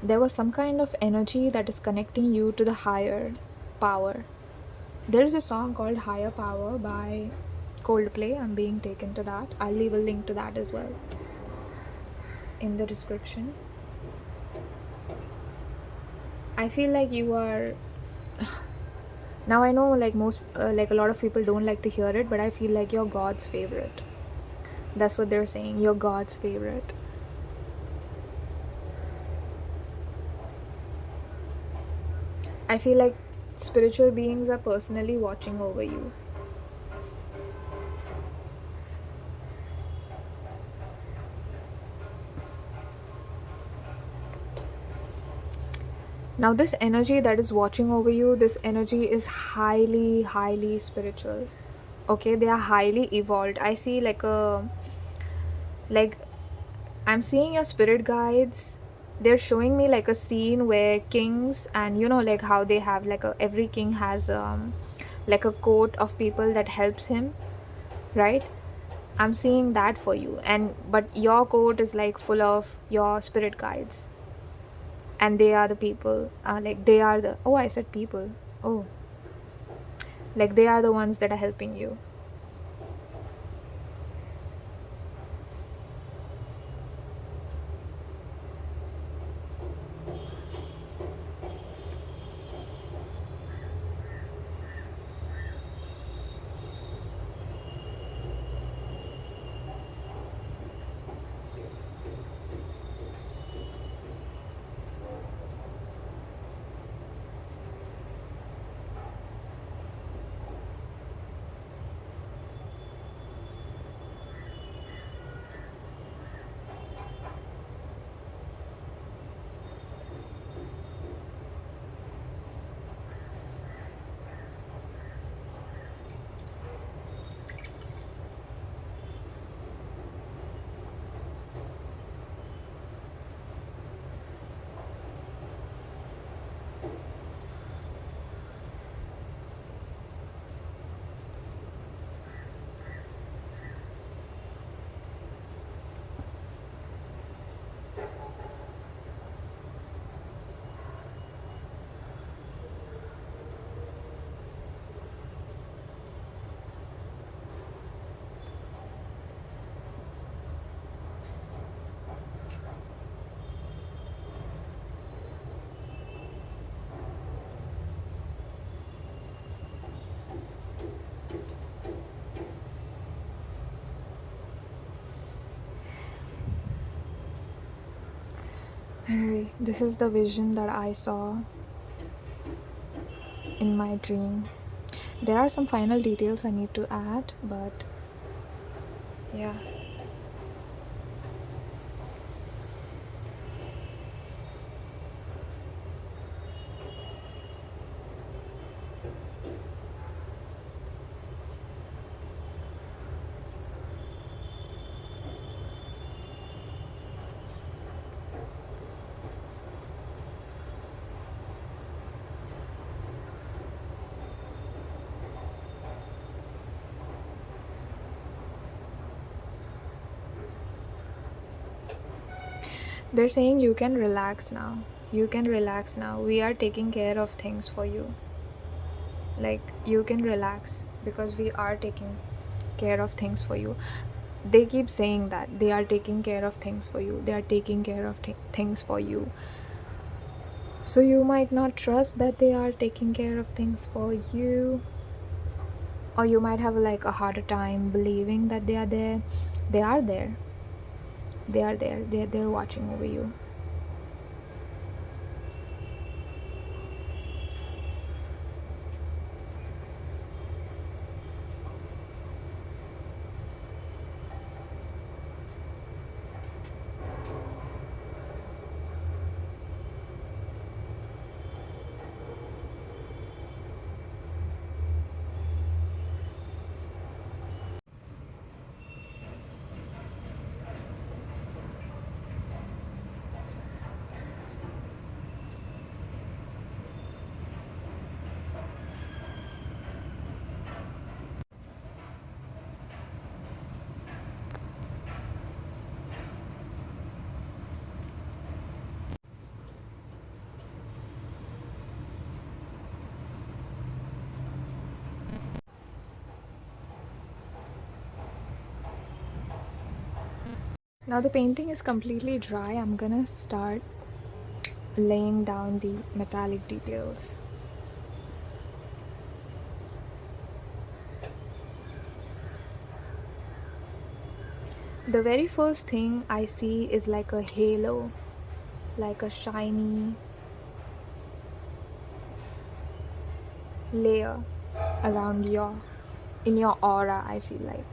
there was some kind of energy that is connecting you to the higher power. There is a song called Higher Power by Coldplay. I'm being taken to that. I'll leave a link to that as well in the description. I feel like you are now I know like a lot of people don't like to hear it, but I feel like you're God's favorite. That's what they're saying. You're God's favorite. I feel like spiritual beings are personally watching over you. Now this energy that is watching over you, this energy is highly spiritual. Okay, they are highly evolved. I see like I'm seeing your spirit guides. They're showing me like a scene where kings, and you know like how they have like every king has like a court of people that helps him, right? I'm seeing that for you, but your court is like full of your spirit guides, and they are the people like they are the I said people. Oh, like they are the ones that are helping you. Anyway, this is the vision that I saw in my dream. There are some final details I need to add, but yeah. They're saying you can relax now. You can relax now. We are taking care of things for you. Like, you can relax because we are taking care of things for you. they keep saying that they are taking care of things for you, they are taking care of things for you. So you might not trust that they are taking care of things for you, or you might have like a harder time believing that they are there. They are there. They are there. They're watching over you. Now the painting is completely dry. I'm gonna start laying down the metallic details. The very first thing I see is like a halo, like a shiny layer around in your aura, I feel like.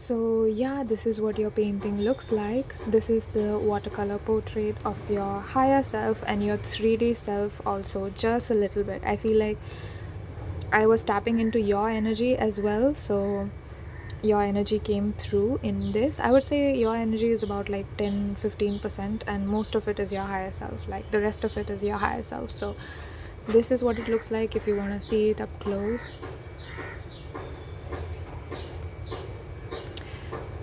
So yeah, this is what your painting looks like. This is the watercolor portrait of your higher self and your 3D self also, just a little bit. I feel like I was tapping into your energy as well, so your energy came through in this. I would say your energy is about like 10-15%, and most of it is your higher self, like the rest of it is your higher self. So this is what it looks like if you want to see it up close.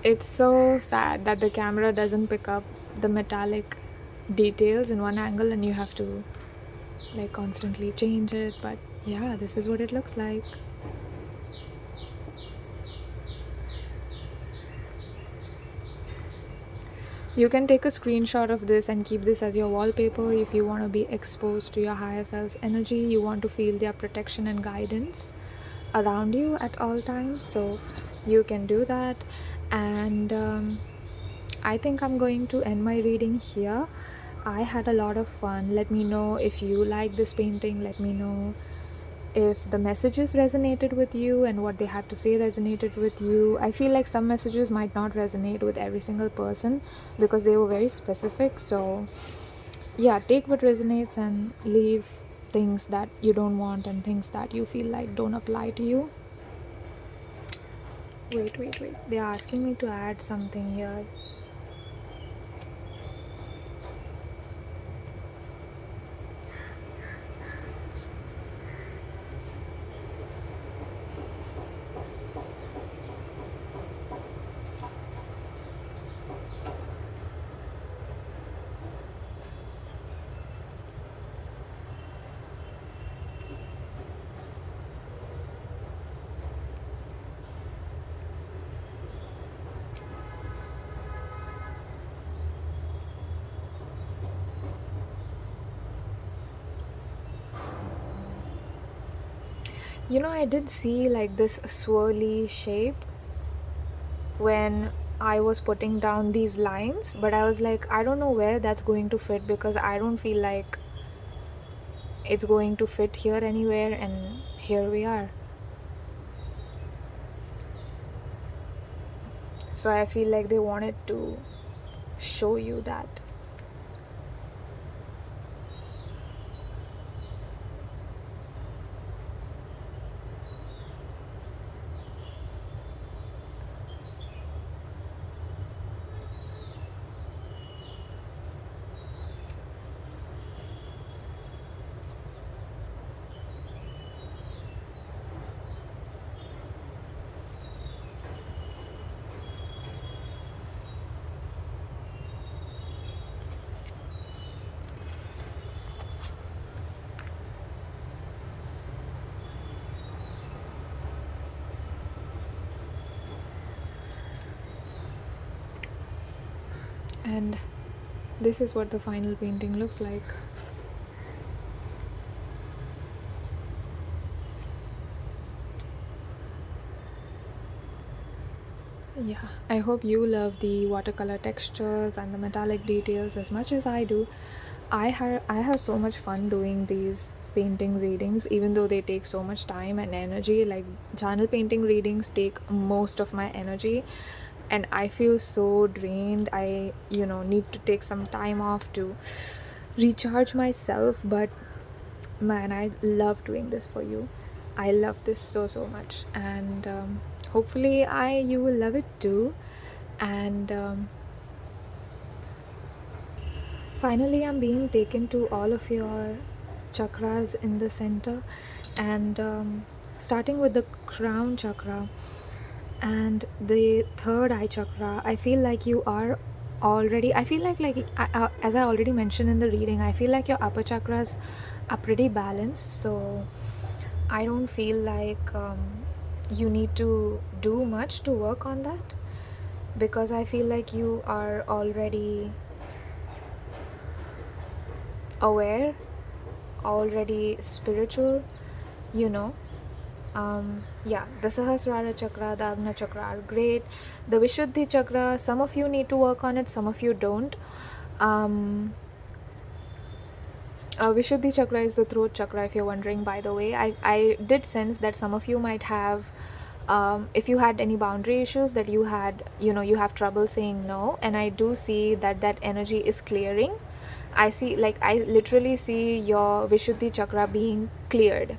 It's so sad that the camera doesn't pick up the metallic details in one angle and you have to like constantly change it, but yeah, this is what it looks like. You can take a screenshot of this and keep this as your wallpaper if you want to be exposed to your higher self's energy. You want to feel their protection and guidance around you at all times, so you can do that. And I think I'm going to end my reading here. I had a lot of fun. Let me know if you like this painting. Let me know if the messages resonated with you and what they had to say resonated with you. I feel like some messages might not resonate with every single person because they were very specific. So yeah, take what resonates and leave things that you don't want and things that you feel like don't apply to you. Wait. They're asking me to add something here. You know, I did see like this swirly shape when I was putting down these lines, but I was like, I don't know where that's going to fit because I don't feel like it's going to fit here anywhere, and here we are. So I feel like they wanted to show you that. And this is what the final painting looks like. Yeah, I hope you love the watercolor textures and the metallic details as much as I do. I have so much fun doing these painting readings, even though they take so much time and energy. Like journal painting readings take most of my energy, and I feel so drained. I need to take some time off to recharge myself, but man, I love doing this for you. I love this so much, and hopefully you will love it too. And finally, I'm being taken to all of your chakras in the center, and starting with the crown chakra and the third eye chakra. I feel like you are already, I feel like as I already mentioned in the reading, I feel like your upper chakras are pretty balanced, so I don't feel like you need to do much to work on that, because I feel like you are already aware, already spiritual, yeah, the Sahasrara chakra, the Agna chakra are great. The Vishuddhi chakra, some of you need to work on it, some of you don't. Vishuddhi chakra is the throat chakra, if you're wondering, by the way. I did sense that some of you might have if you had any boundary issues that you had, you have trouble saying no, and I do see that energy is clearing. I literally see your Vishuddhi chakra being cleared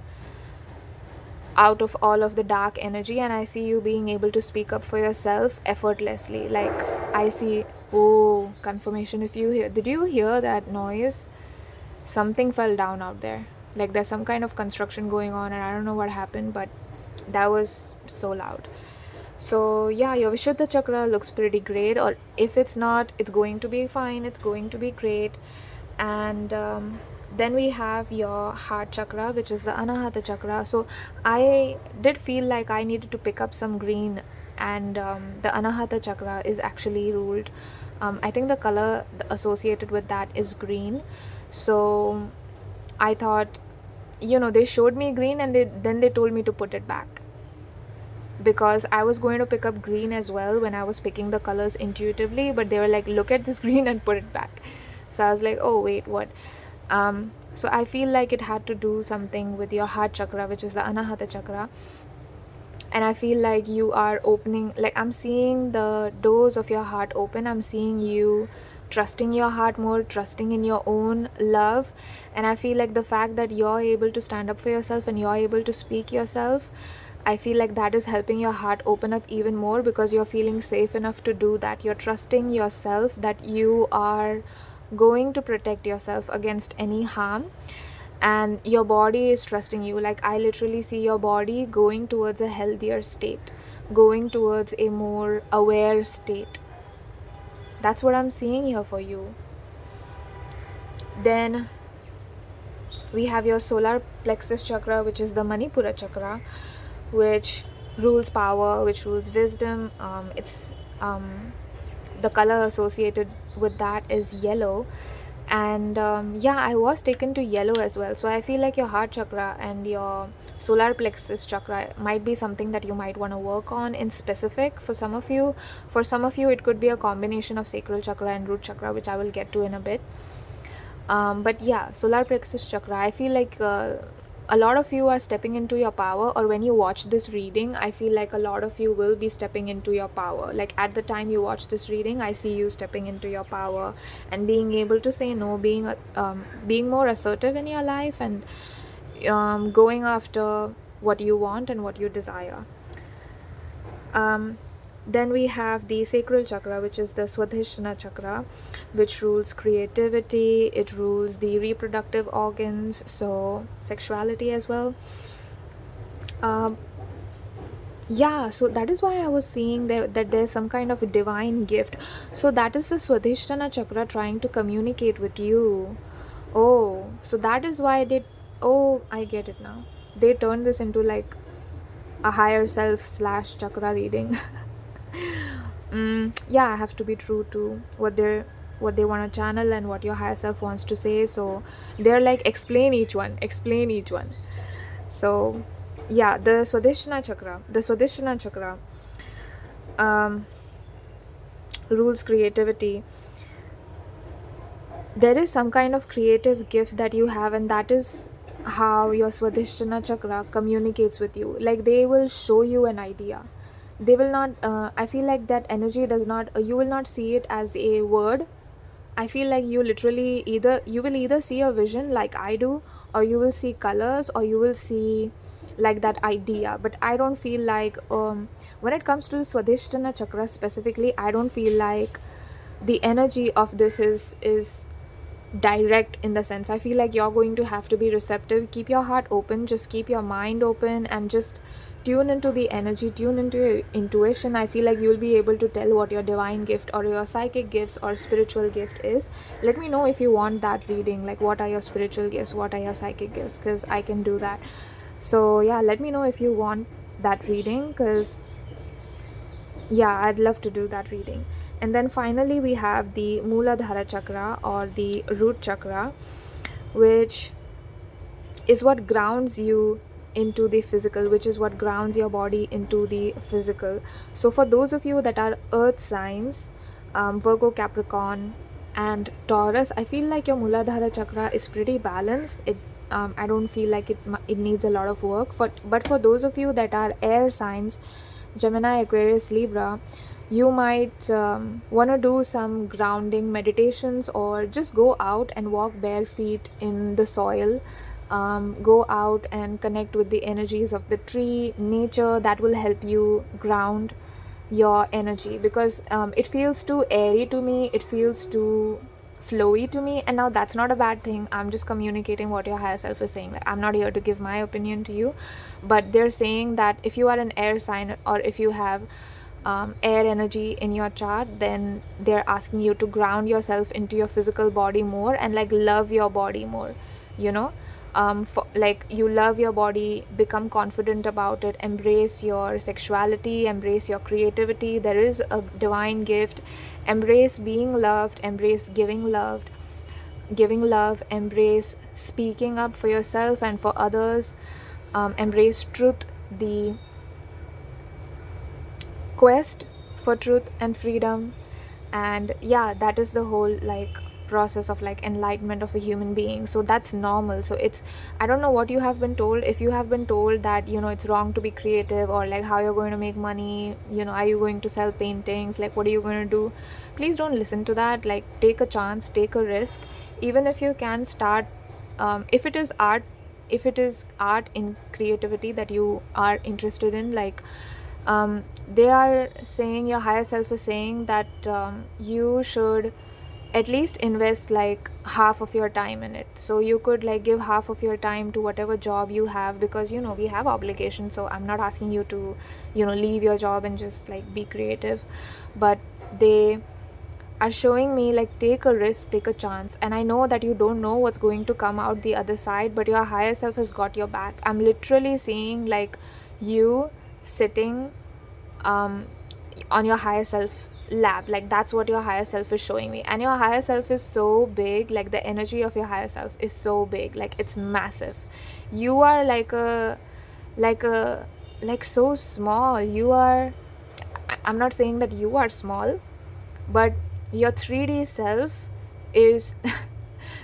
out of all of the dark energy, and I see you being able to speak up for yourself effortlessly. Like, I see, oh, confirmation. If you hear, did you hear that noise? Something fell down out there. Like, there's some kind of construction going on, and I don't know what happened, but that was so loud. So yeah, your Vishuddha chakra looks pretty great, or if it's not, it's going to be fine, it's going to be great. And then we have your heart chakra, which is the Anahata chakra. So I did feel like I needed to pick up some green, and the Anahata chakra is actually ruled, I think the color associated with that is green. So I thought, they showed me green, and then they told me to put it back, because I was going to pick up green as well when I was picking the colors intuitively, but they were like, look at this green and put it back. So I was like, oh wait, what? So I feel like it had to do something with your heart chakra, which is the Anahata chakra. And I feel like you are opening, like I'm seeing the doors of your heart open. I'm seeing you trusting your heart more, trusting in your own love. And I feel like the fact that you're able to stand up for yourself and you're able to speak yourself, I feel like that is helping your heart open up even more, because you're feeling safe enough to do that. You're trusting yourself that you are going to protect yourself against any harm, and your body is trusting you. Like, I literally see your body going towards a healthier state, going towards a more aware state. That's what I'm seeing here for you. Then we have your solar plexus chakra, which is the Manipura chakra, which rules power, which rules wisdom. It's the color associated with that is yellow. And yeah, I was taken to yellow as well. So I feel like your heart chakra and your solar plexus chakra might be something that you might want to work on in specific for some of you. For some of you, it could be a combination of sacral chakra and root chakra, which I will get to in a bit. But yeah, solar plexus chakra, I feel like a lot of you are stepping into your power, or when you watch this reading, I feel like a lot of you will be stepping into your power. Like, at the time you watch this reading, I see you stepping into your power and being able to say no, being more assertive in your life, and going after what you want and what you desire. Then we have the sacral chakra, which is the Swadhisthana chakra, which rules creativity. It rules the reproductive organs, so sexuality as well. Yeah, so that is why I was seeing that there's some kind of a divine gift. So that is the Swadhisthana chakra trying to communicate with you. Oh, so that is why I get it now. They turned this into like a higher self / chakra reading. Yeah, I have to be true to what they want to channel and what your higher self wants to say. So they're like, explain each one. So yeah, the Swadhisthana chakra rules creativity. There is some kind of creative gift that you have, and that is how your Swadhisthana chakra communicates with you. Like, they will show you an idea. They will not, I feel like that energy does not, you will not see it as a word. I feel like you literally you will either see a vision like I do, or you will see colors, or you will see like that idea. But I don't feel like, when it comes to Swadhisthana chakra specifically, I don't feel like the energy of this is direct in the sense. I feel like you're going to have to be receptive. Keep your heart open, just keep your mind open, and just tune into the energy, tune into your intuition. I feel like you'll be able to tell what your divine gift or your psychic gifts or spiritual gift is. Let me know if you want that reading, like what are your spiritual gifts, what are your psychic gifts, because I can do that. So yeah, let me know if you want that reading, because yeah, I'd love to do that reading. And then finally we have the Mooladhara chakra, or the root chakra, which is what grounds you into the physical, which is what grounds your body into the physical. So for those of you that are earth signs, Virgo, Capricorn and Taurus, I feel like your Mooladhara chakra is pretty balanced. I don't feel like it needs a lot of work. But for those of you that are air signs, Gemini, Aquarius, Libra, you might want to do some grounding meditations, or just go out and walk bare feet in the soil. Go out and connect with the energies of the tree, nature. That will help you ground your energy, because it feels too airy to me, it feels too flowy to me. And now that's not a bad thing, I'm just communicating what your higher self is saying. Like, I'm not here to give my opinion to you, but they're saying that if you are an air sign, or if you have air energy in your chart, then they're asking you to ground yourself into your physical body more, and like love your body more, you know. Like, you love your body, become confident about it, embrace your sexuality, embrace your creativity. There is a divine gift. Embrace being loved, embrace giving love, embrace speaking up for yourself and for others. Embrace truth, the quest for truth and freedom. And yeah, that is the whole like process of like enlightenment of a human being. So that's normal. So it's, I don't know what you have been told. If you have been told that, you know, it's wrong to be creative, or like how you're going to make money, you know, are you going to sell paintings, like what are you going to do, please don't listen to that. Like, take a chance, take a risk. Even if you can start, if it is art in creativity that you are interested in, like they are saying, your higher self is saying that you should at least invest like half of your time in it. So you could like give half of your time to whatever job you have, because, you know, we have obligations. So I'm not asking you to, you know, leave your job and just like be creative, but they are showing me like, take a risk, take a chance. And I know that you don't know what's going to come out the other side, but your higher self has got your back. I'm literally seeing like you sitting on your higher self lab. Like, that's what your higher self is showing me. And your higher self is so big, like the energy of your higher self is so big, like it's massive. You are like so small. You are, I'm not saying that you are small, but your 3D self is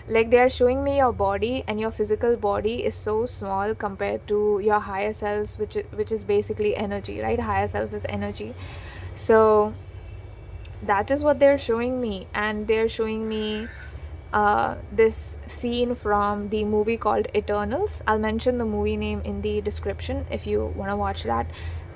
like, they are showing me your body, and your physical body is so small compared to your higher selves, which is basically energy, right? Higher self is energy. So that is what they're showing me. And they're showing me this scene from the movie called Eternals. I'll mention the movie name in the description if you want to watch that.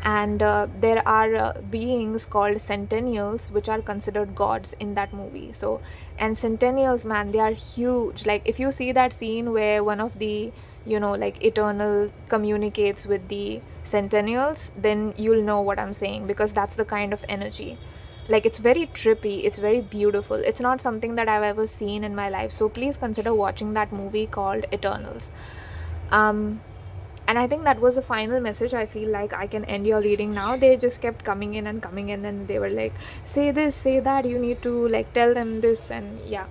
And there are beings called centennials, which are considered gods in that movie. So, and centennials, man, they are huge. Like, if you see that scene where one of the, you know, like Eternal communicates with the centennials, then you'll know what I'm saying, because that's the kind of energy. Like, it's very trippy, it's very beautiful. It's not something that I've ever seen in my life. So please consider watching that movie called Eternals. And I think that was the final message. I feel like I can end your reading now. They just kept coming in, and they were like, say this, say that, you need to like tell them this. And yeah,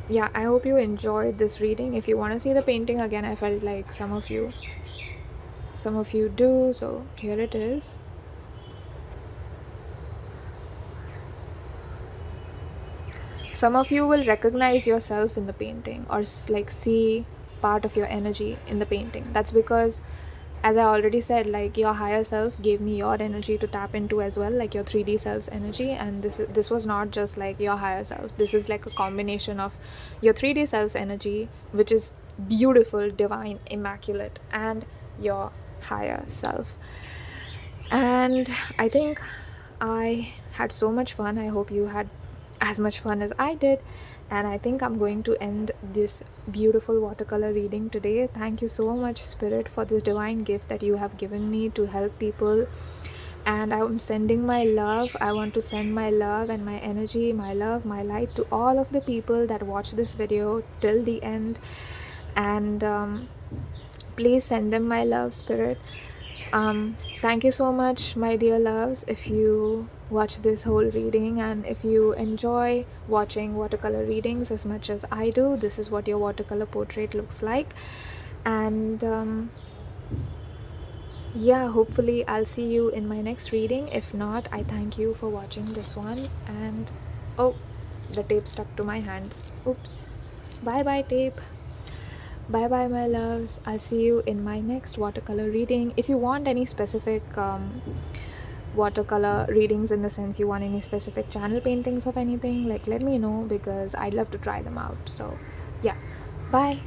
yeah, I hope you enjoyed this reading. If you want to see the painting again, I felt like some of you do, so here it is. Some of you will recognize yourself in the painting, or like see part of your energy in the painting. That's because, as I already said, like your higher self gave me your energy to tap into as well, like your 3D self's energy. And this was not just like your higher self. This is like a combination of your 3D self's energy, which is beautiful, divine, immaculate, and your higher self. And I think I had so much fun. I hope you had as much fun as I did. And I think I'm going to end this beautiful watercolor reading today. Thank you so much, Spirit, for this divine gift that you have given me to help people. And I'm sending my love. I want to send my love and my energy, my love, my light to all of the people that watch this video till the end. And please send them my love, Spirit. Thank you so much, my dear loves, if you watch this whole reading, and if you enjoy watching watercolor readings as much as I do. This is what your watercolor portrait looks like. And yeah, hopefully I'll see you in my next reading. If not, I thank you for watching this one. And oh, the tape stuck to my hand. Oops. Bye bye, tape. Bye bye, my loves. I'll see you in my next watercolor reading. If you want any specific watercolor readings, in the sense you want any specific channel paintings of anything, like, let me know, because I'd love to try them out. So yeah, bye.